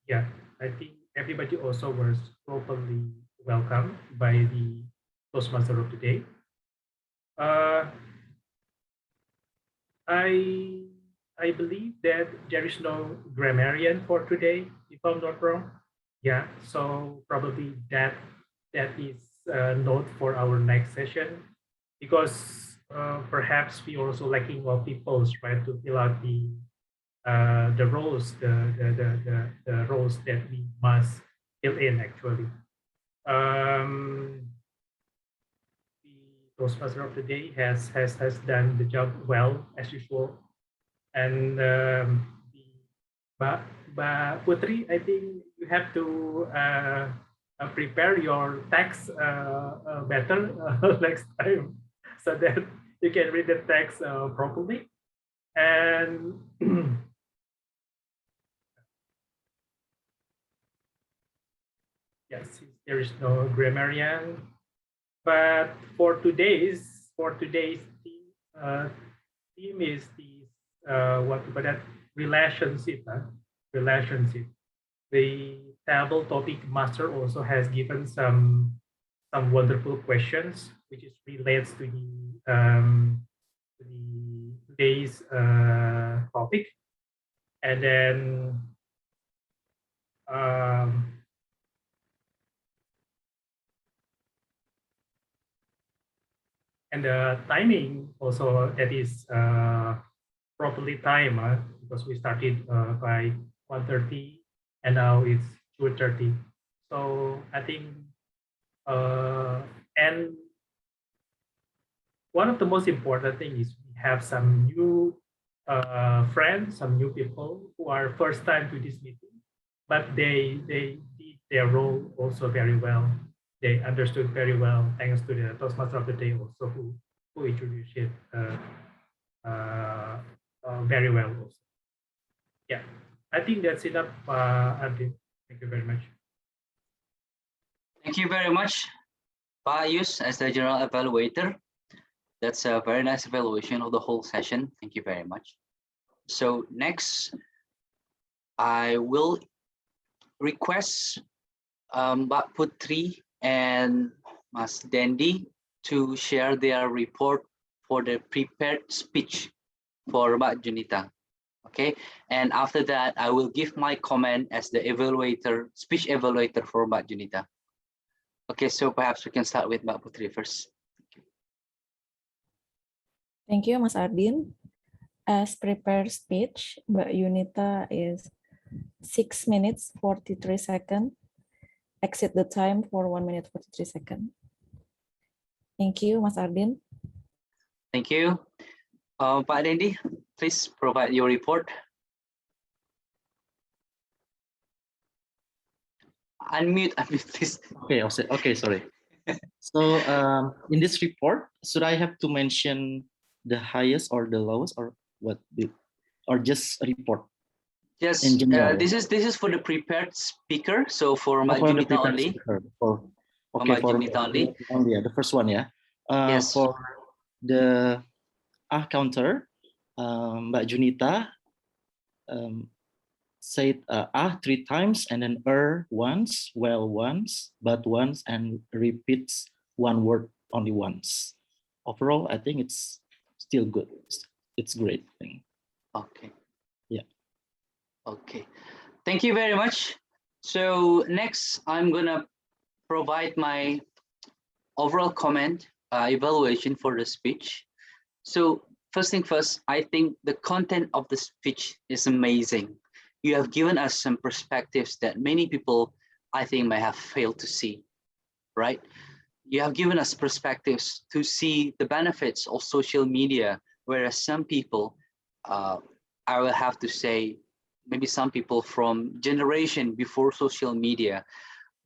yeah, I think everybody also was properly welcomed by the Toastmaster of the day. I believe that there is no grammarian for today, if I'm not wrong. Yeah, so probably that is a note for our next session, because perhaps we also lacking more people, right, to fill out the roles, the roles that we must fill in actually. Toastmaster of the day has done the job well as usual, and Putih, I think you have to prepare your text better next time, so that you can read the text properly. And yes, there is no grammarian. But for today's theme is the what that relationship. Relationship. The table topic master also has given some wonderful questions, which is relates to the today's topic, and then and the timing also, that is properly timed, because we started by 1:30 and now it's 2:30. So I think and one of the most important thing is we have some new friends, some new people who are first time to this meeting, but they did their role also very well. They understood very well, thanks to the Toastmaster of the day also, who introduced it very well also. Yeah, I think that's enough, Ardin. Thank you very much. Thank you very much, Pak Yus, as the general evaluator. That's a very nice evaluation of the whole session. Thank you very much. So next, I will request Mbak Putih and Mas Dendi to share their report for the prepared speech for Mbak Junita. Okay, and after that, I will give my comment as the evaluator, speech evaluator for Mbak Junita. Okay, so perhaps we can start with Mbak Putih first. Thank you, Mas Ardin. As prepared speech, Mbak Junita is 6 minutes 43 seconds. Exit the time for 1 minute 43 seconds. Thank you, Mas Ardin. Thank you. Pak Dendi, please provide your report. Unmute, please. Okay, sorry. So in this report, should I have to mention the highest or the lowest, or what? Or just report? Yes, in general. this is for the prepared speaker. So for Mbak For the Junita prepared only. speaker. For Mbak for Junita only. Yeah, the first one, yeah. Yes. For the counter, Mbak Junita said 3 times and then once, well once, but once, and repeats one word only once. Overall, I think it's still good. It's great thing. Okay. Yeah. Okay. Thank you very much. So next, I'm gonna provide my overall comment evaluation for the speech. So first thing first, I think the content of the speech is amazing. You have given us some perspectives that many people, I think, may have failed to see, right? You have given us perspectives to see the benefits of social media, whereas some people, I will have to say, maybe some people from generation before social media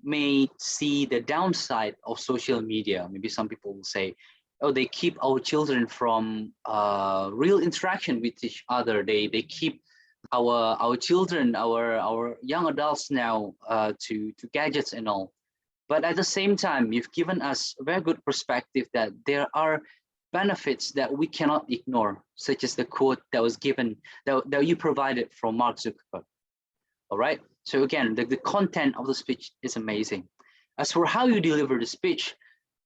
may see the downside of social media. Maybe some people will say, oh, they keep our children from real interaction with each other. They keep our children, our young adults now to gadgets and all. But at the same time, you've given us a very good perspective that there are benefits that we cannot ignore, such as the quote that was given, that you provided from Mark Zuckerberg. All right. So again, the content of the speech is amazing. As for how you deliver the speech,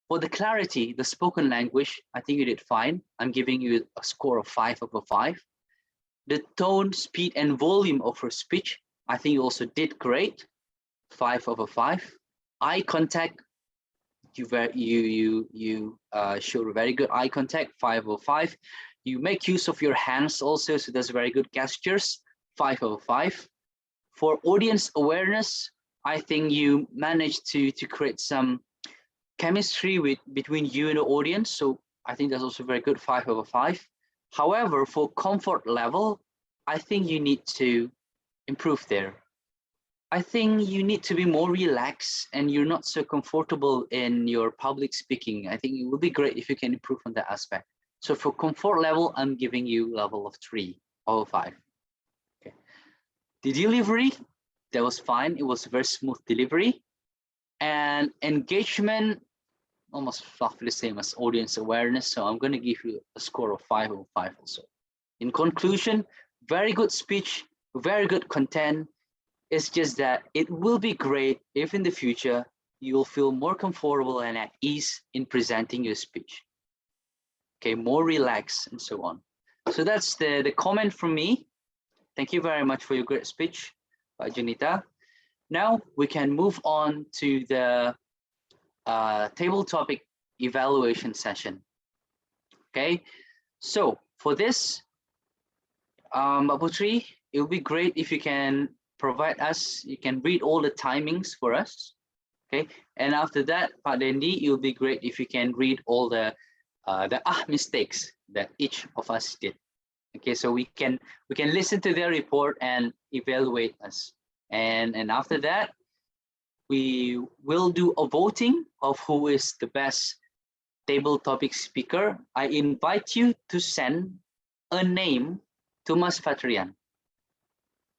for the clarity, the spoken language, I think you did fine. I'm giving you a score of 5/5. The tone, speed, and volume of her speech, I think you also did great. 5/5. Eye contact, you showed very good eye contact. 5/5. You make use of your hands also, so that's very good gestures. 5/5. For audience awareness, I think you managed to create some chemistry between you and the audience. So I think that's also very good. 5/5. However, for comfort level, I think you need to improve there. I think you need to be more relaxed and you're not so comfortable in your public speaking. I think it would be great if you can improve on that aspect. So for comfort level, I'm giving you level of 3/5. Okay. The delivery, that was fine. It was a very smooth delivery. And engagement, almost roughly the same as audience awareness. So I'm going to give you a score of 5/5 also. In conclusion, very good speech, very good content. It's just that it will be great if in the future you'll feel more comfortable and at ease in presenting your speech. Okay, more relaxed and so on. So that's the comment from me. Thank you very much for your great speech, Junita. Now we can move on to the table topic evaluation session. Okay, so for this, Mbak Putri, it would be great if you can provide us, you can read all the timings for us. Okay, and after that, Pak Dendi, it would be great if you can read all the mistakes that each of us did. Okay, so we can listen to their report and evaluate us. And after that, we will do a voting of who is the best table topic speaker. I invite you to send a name to Mas Fatrian.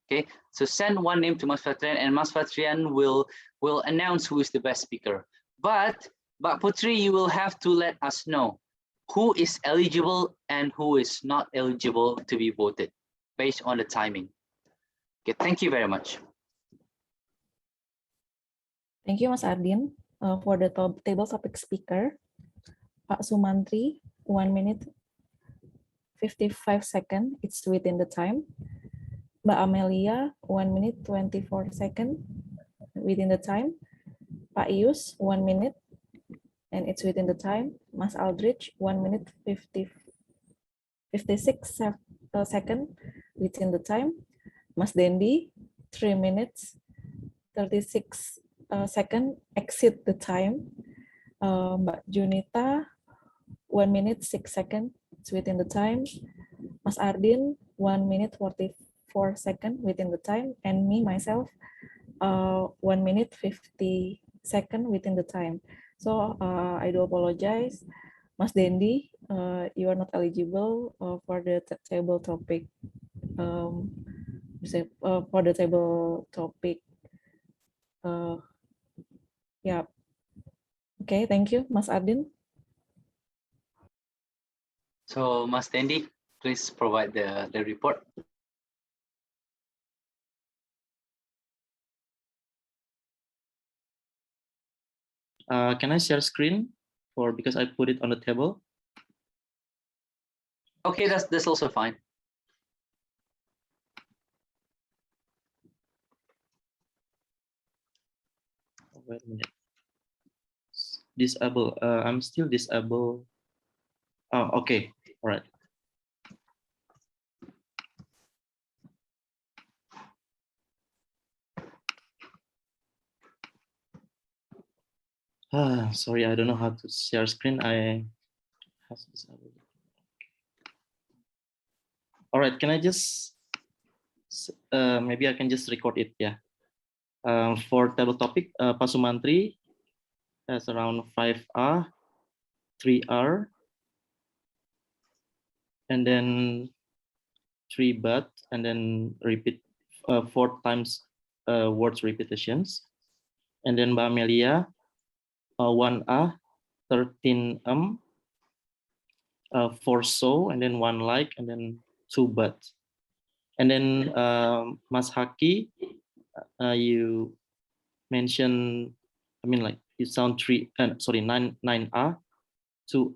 Okay, so send one name to Mas Fatrian, and Mas Fatrian will announce who is the best speaker. But Putri, you will have to let us know who is eligible and who is not eligible to be voted based on the timing. Okay, thank you very much. Thank you, Mas Ardin. For the table topic speaker, Pak Sumantri, 1 minute 55 seconds. It's within the time. Mbak Amelia, 1 minute 24 seconds within the time. Pak Ius, 1 minute, and it's within the time. Mas Aldrich, 1 minute 56 seconds within the time. Mas Dendi, 3 minutes 36 seconds exit the time. Mbak Junita, 1 minute 6 seconds, it's within the time. Mas Ardin, 1 minute 44 seconds within the time, and me myself, 1 minute 50 seconds within the time. So I do apologize, Mas Dendi, you are not eligible for the table topic. For the table topic. Yeah. Okay, thank you, Mas Ardin. So, Mas Dendi, please provide the report. Can I share screen because I put it on the table? Okay, that's also fine. Wait a minute. Disable. I'm still disabled. Oh, okay. All right. Sorry, I don't know how to share screen. I have disabled. All right. Can I just maybe I can just record it? Yeah. For table topic, Pak Sumantri has around 5A, 3R, and then 3 but, and then repeat 4 times words repetitions. And then Mbak Amelia, 1A, 13 4 so, and then 1 like, and then 2 but. And then Mas Haki, you mentioned, I mean, like you sound 9A, 2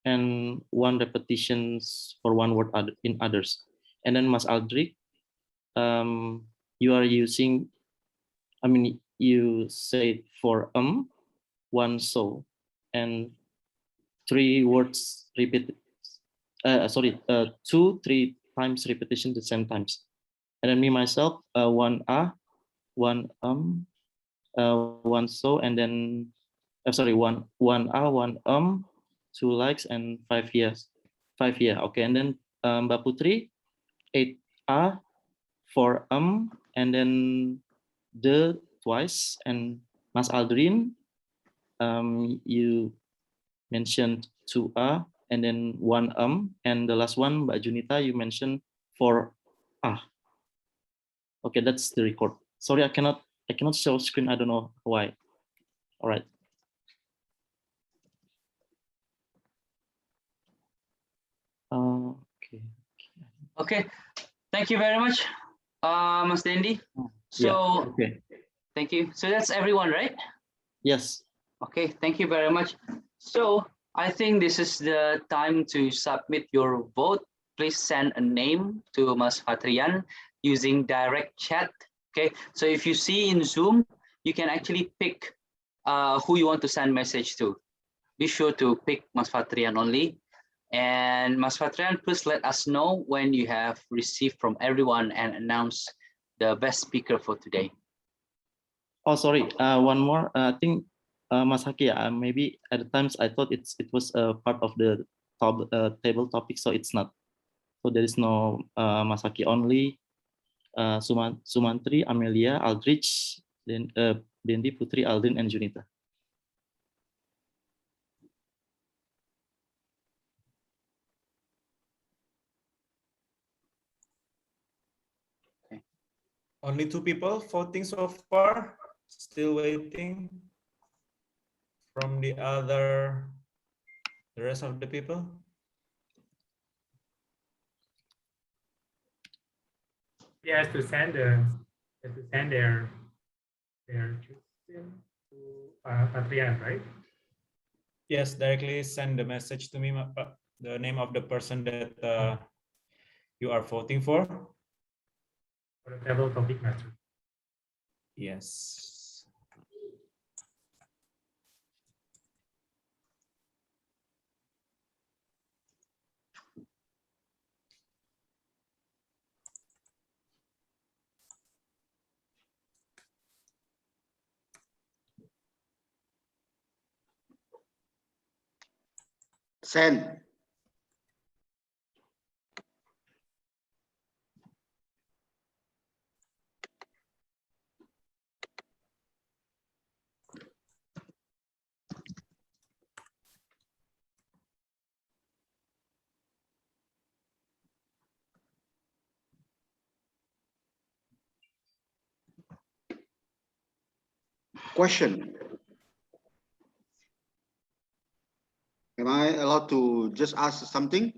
and 1 repetitions for 1 word in others. And then Mas Aldrich, you are using, I mean, you say for 1 so, and 3 words repeated. 2-3 times repetition the same times. And then me myself, 1A, 1 1 so, and then 1A, 1 2 likes, and 5 yes. 5 yeah. Okay, and then Mbak Putri, 8A, 4 and then the twice, and Mas Aldrin, you mentioned 2A and then 1 and the last one, Mbak Junita, you mentioned 4A. Okay, that's the record. Sorry, I cannot show screen. I don't know why. All right. Okay. Okay, thank you very much, Mas Dendi. So, yeah. Okay. Thank you. So that's everyone, right? Yes. Okay, thank you very much. So I think this is the time to submit your vote. Please send a name to Mas Fatrian using direct chat. Okay, so if you see in Zoom, you can actually pick who you want to send message to. Be sure to pick Mas Fatrian only. And Mas Fatrian, please let us know when you have received from everyone and announce the best speaker for today. Oh, sorry. One more. I think Mas Haki, maybe at the times I thought it was a part of the table topic, so it's not. So there is no Mas Haki, only Sumantri, Amelia, Aldrich, then Dendi, Putri, Aldrin, and Junita. Okay. Only 2 people voting so far. Still waiting from the rest of the people. Yes, to send their choosing to Patrian, right? Yes, directly send the message to me, the name of the person that you are voting for? For the table topic master. Yes. Send. Question. Am I allowed to just ask something?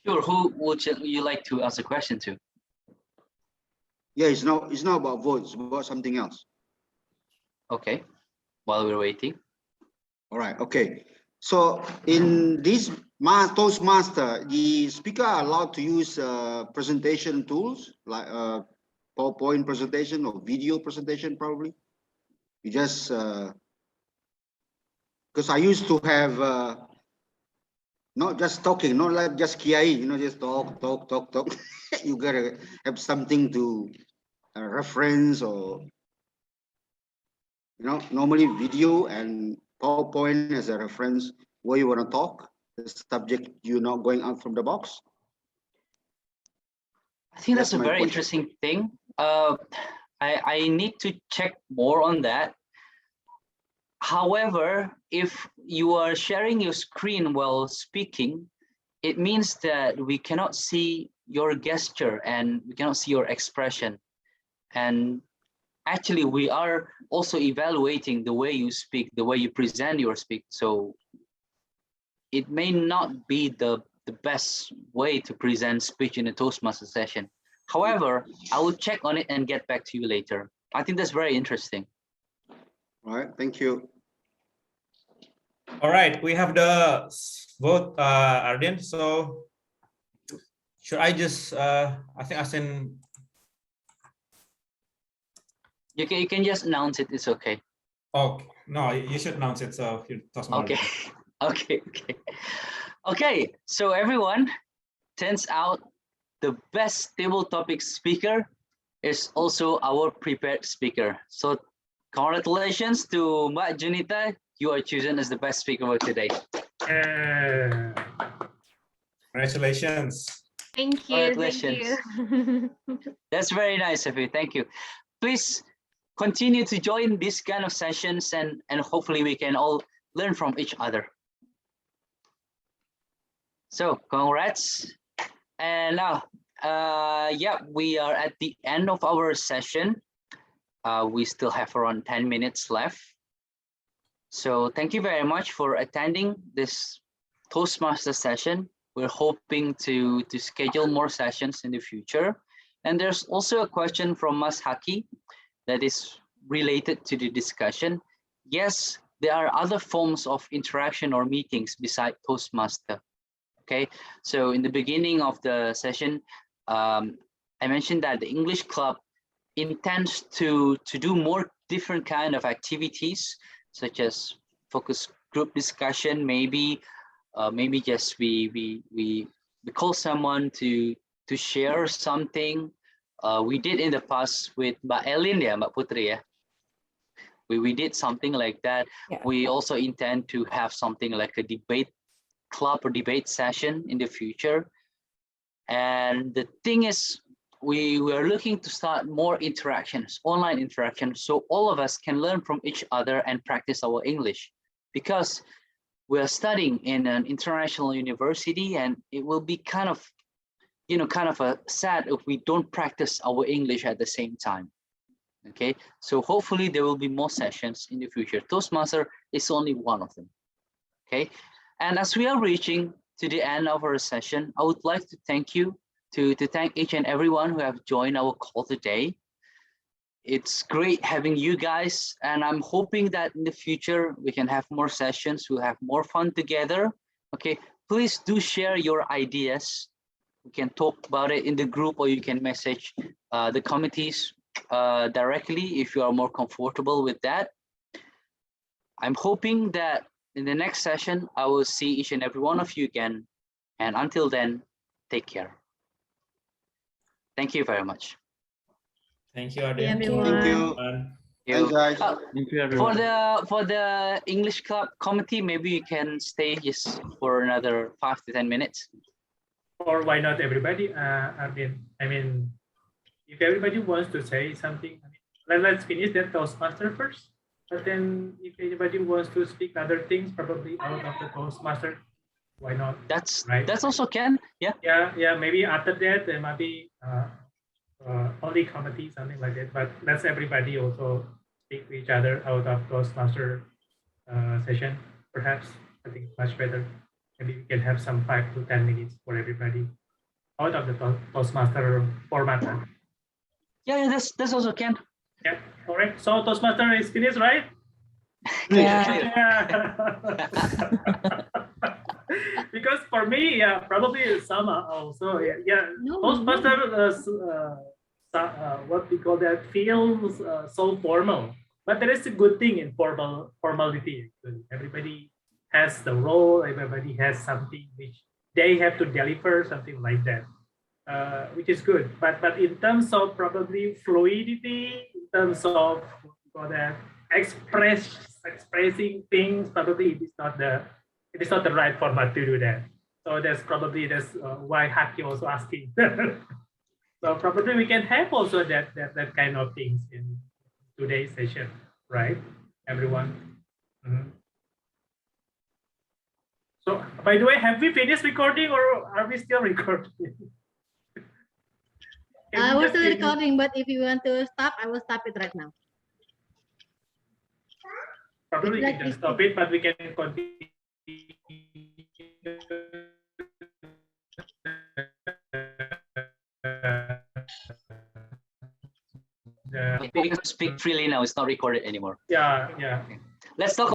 Sure. Who would you like to ask a question to? Yeah, it's not about votes, it's about something else. Okay. While we're waiting. All right. Okay. So in this Toastmaster, the speaker are allowed to use presentation tools like PowerPoint presentation or video presentation, probably. You just because I used to have not just talking, not like just kiai, you know, just talk. You gotta have something to reference, or you know, normally video and PowerPoint as a reference where you want to talk, the subject you're not going out from the box. I think that's a my very question. interesting thing. I need to check more on that. However, if you are sharing your screen while speaking, it means that we cannot see your gesture and we cannot see your expression. And actually, we are also evaluating the way you speak, the way you present your speak. So it may not be the best way to present speech in a Toastmaster session. However, I will check on it and get back to you later. I think that's very interesting. All right, thank you. All right, we have the vote, Arden. So should I just, I think I send. You can just announce it, it's okay. Okay, no, you should announce it. So you toss Okay, okay. Okay, so everyone, turns out the best table topic speaker is also our prepared speaker. So congratulations to Mbak Junita, you are chosen as the best speaker for today. Congratulations. Thank you. Congratulations. That's very nice of you. Thank you. Please continue to join these kind of sessions, and hopefully we can all learn from each other. So congrats. And now, yeah, we are at the end of our session. We still have around 10 minutes left. So thank you very much for attending this Toastmaster session. We're hoping to schedule more sessions in the future. And there's also a question from Mas Haki that is related to the discussion. Yes, there are other forms of interaction or meetings beside Toastmaster. Okay, so in the beginning of the session, I mentioned that the English Club intends to do more different kind of activities, such as focus group discussion, maybe just we call someone to share something. We did in the past with Mbak Elin, yeah, Mbak Putri, yeah. We did something like that. Yeah. We also intend to have something like a debate club or debate session in the future. And the thing is, we are looking to start more interactions, online interactions, so all of us can learn from each other and practice our English, because we are studying in an international university, and it will be kind of sad if we don't practice our English at the same time. Okay, so hopefully there will be more sessions in the future. Toastmaster is only one of them. Okay, and as we are reaching to the end of our session, I would like to thank you, to thank each and everyone who have joined our call today. It's great having you guys, and I'm hoping that in the future we can have more sessions, we'll have more fun together. Okay, please do share your ideas. We can talk about it in the group, or you can message the committees directly if you are more comfortable with that. I'm hoping that in the next session, I will see each and every one of you again. And until then, take care. Thank you very much. Thank you, Arden. Thank you. Thanks, guys. For the English club committee, maybe you can stay just for another 5 to 10 minutes. Or why not everybody? I mean, if everybody wants to say something, let's finish that Toastmaster first. But then, if anybody wants to speak other things, probably out of the Toastmaster, why not? That's right. That's also can. Yeah. Yeah. Maybe after that, there might be only committee, something like that. But let's everybody also speak to each other out of Toastmaster session. Perhaps I think much better. Maybe we can have some 5 to 10 minutes for everybody out of the Toastmaster format. Yeah, that's also can. Yeah, all right. So Toastmaster is finished, right? Yeah. Because for me, yeah, probably some also. Yeah. Toastmaster, what we call that, feels so formal. But there is a good thing in formality. Everybody has the role. Everybody has something which they have to deliver, something like that. Which is good, but in terms of probably fluidity, in terms of that expressing things, probably it is not the right format to do that. So that's why Haki also asking. So probably we can have also that kind of things in today's session, right, everyone? So by the way, have we finished recording or are we still recording? We're still recording, but if you want to stop, I will stop it right now. Probably we can stop it, but we can continue. We can speak freely now. It's not recorded anymore. Yeah. Let's talk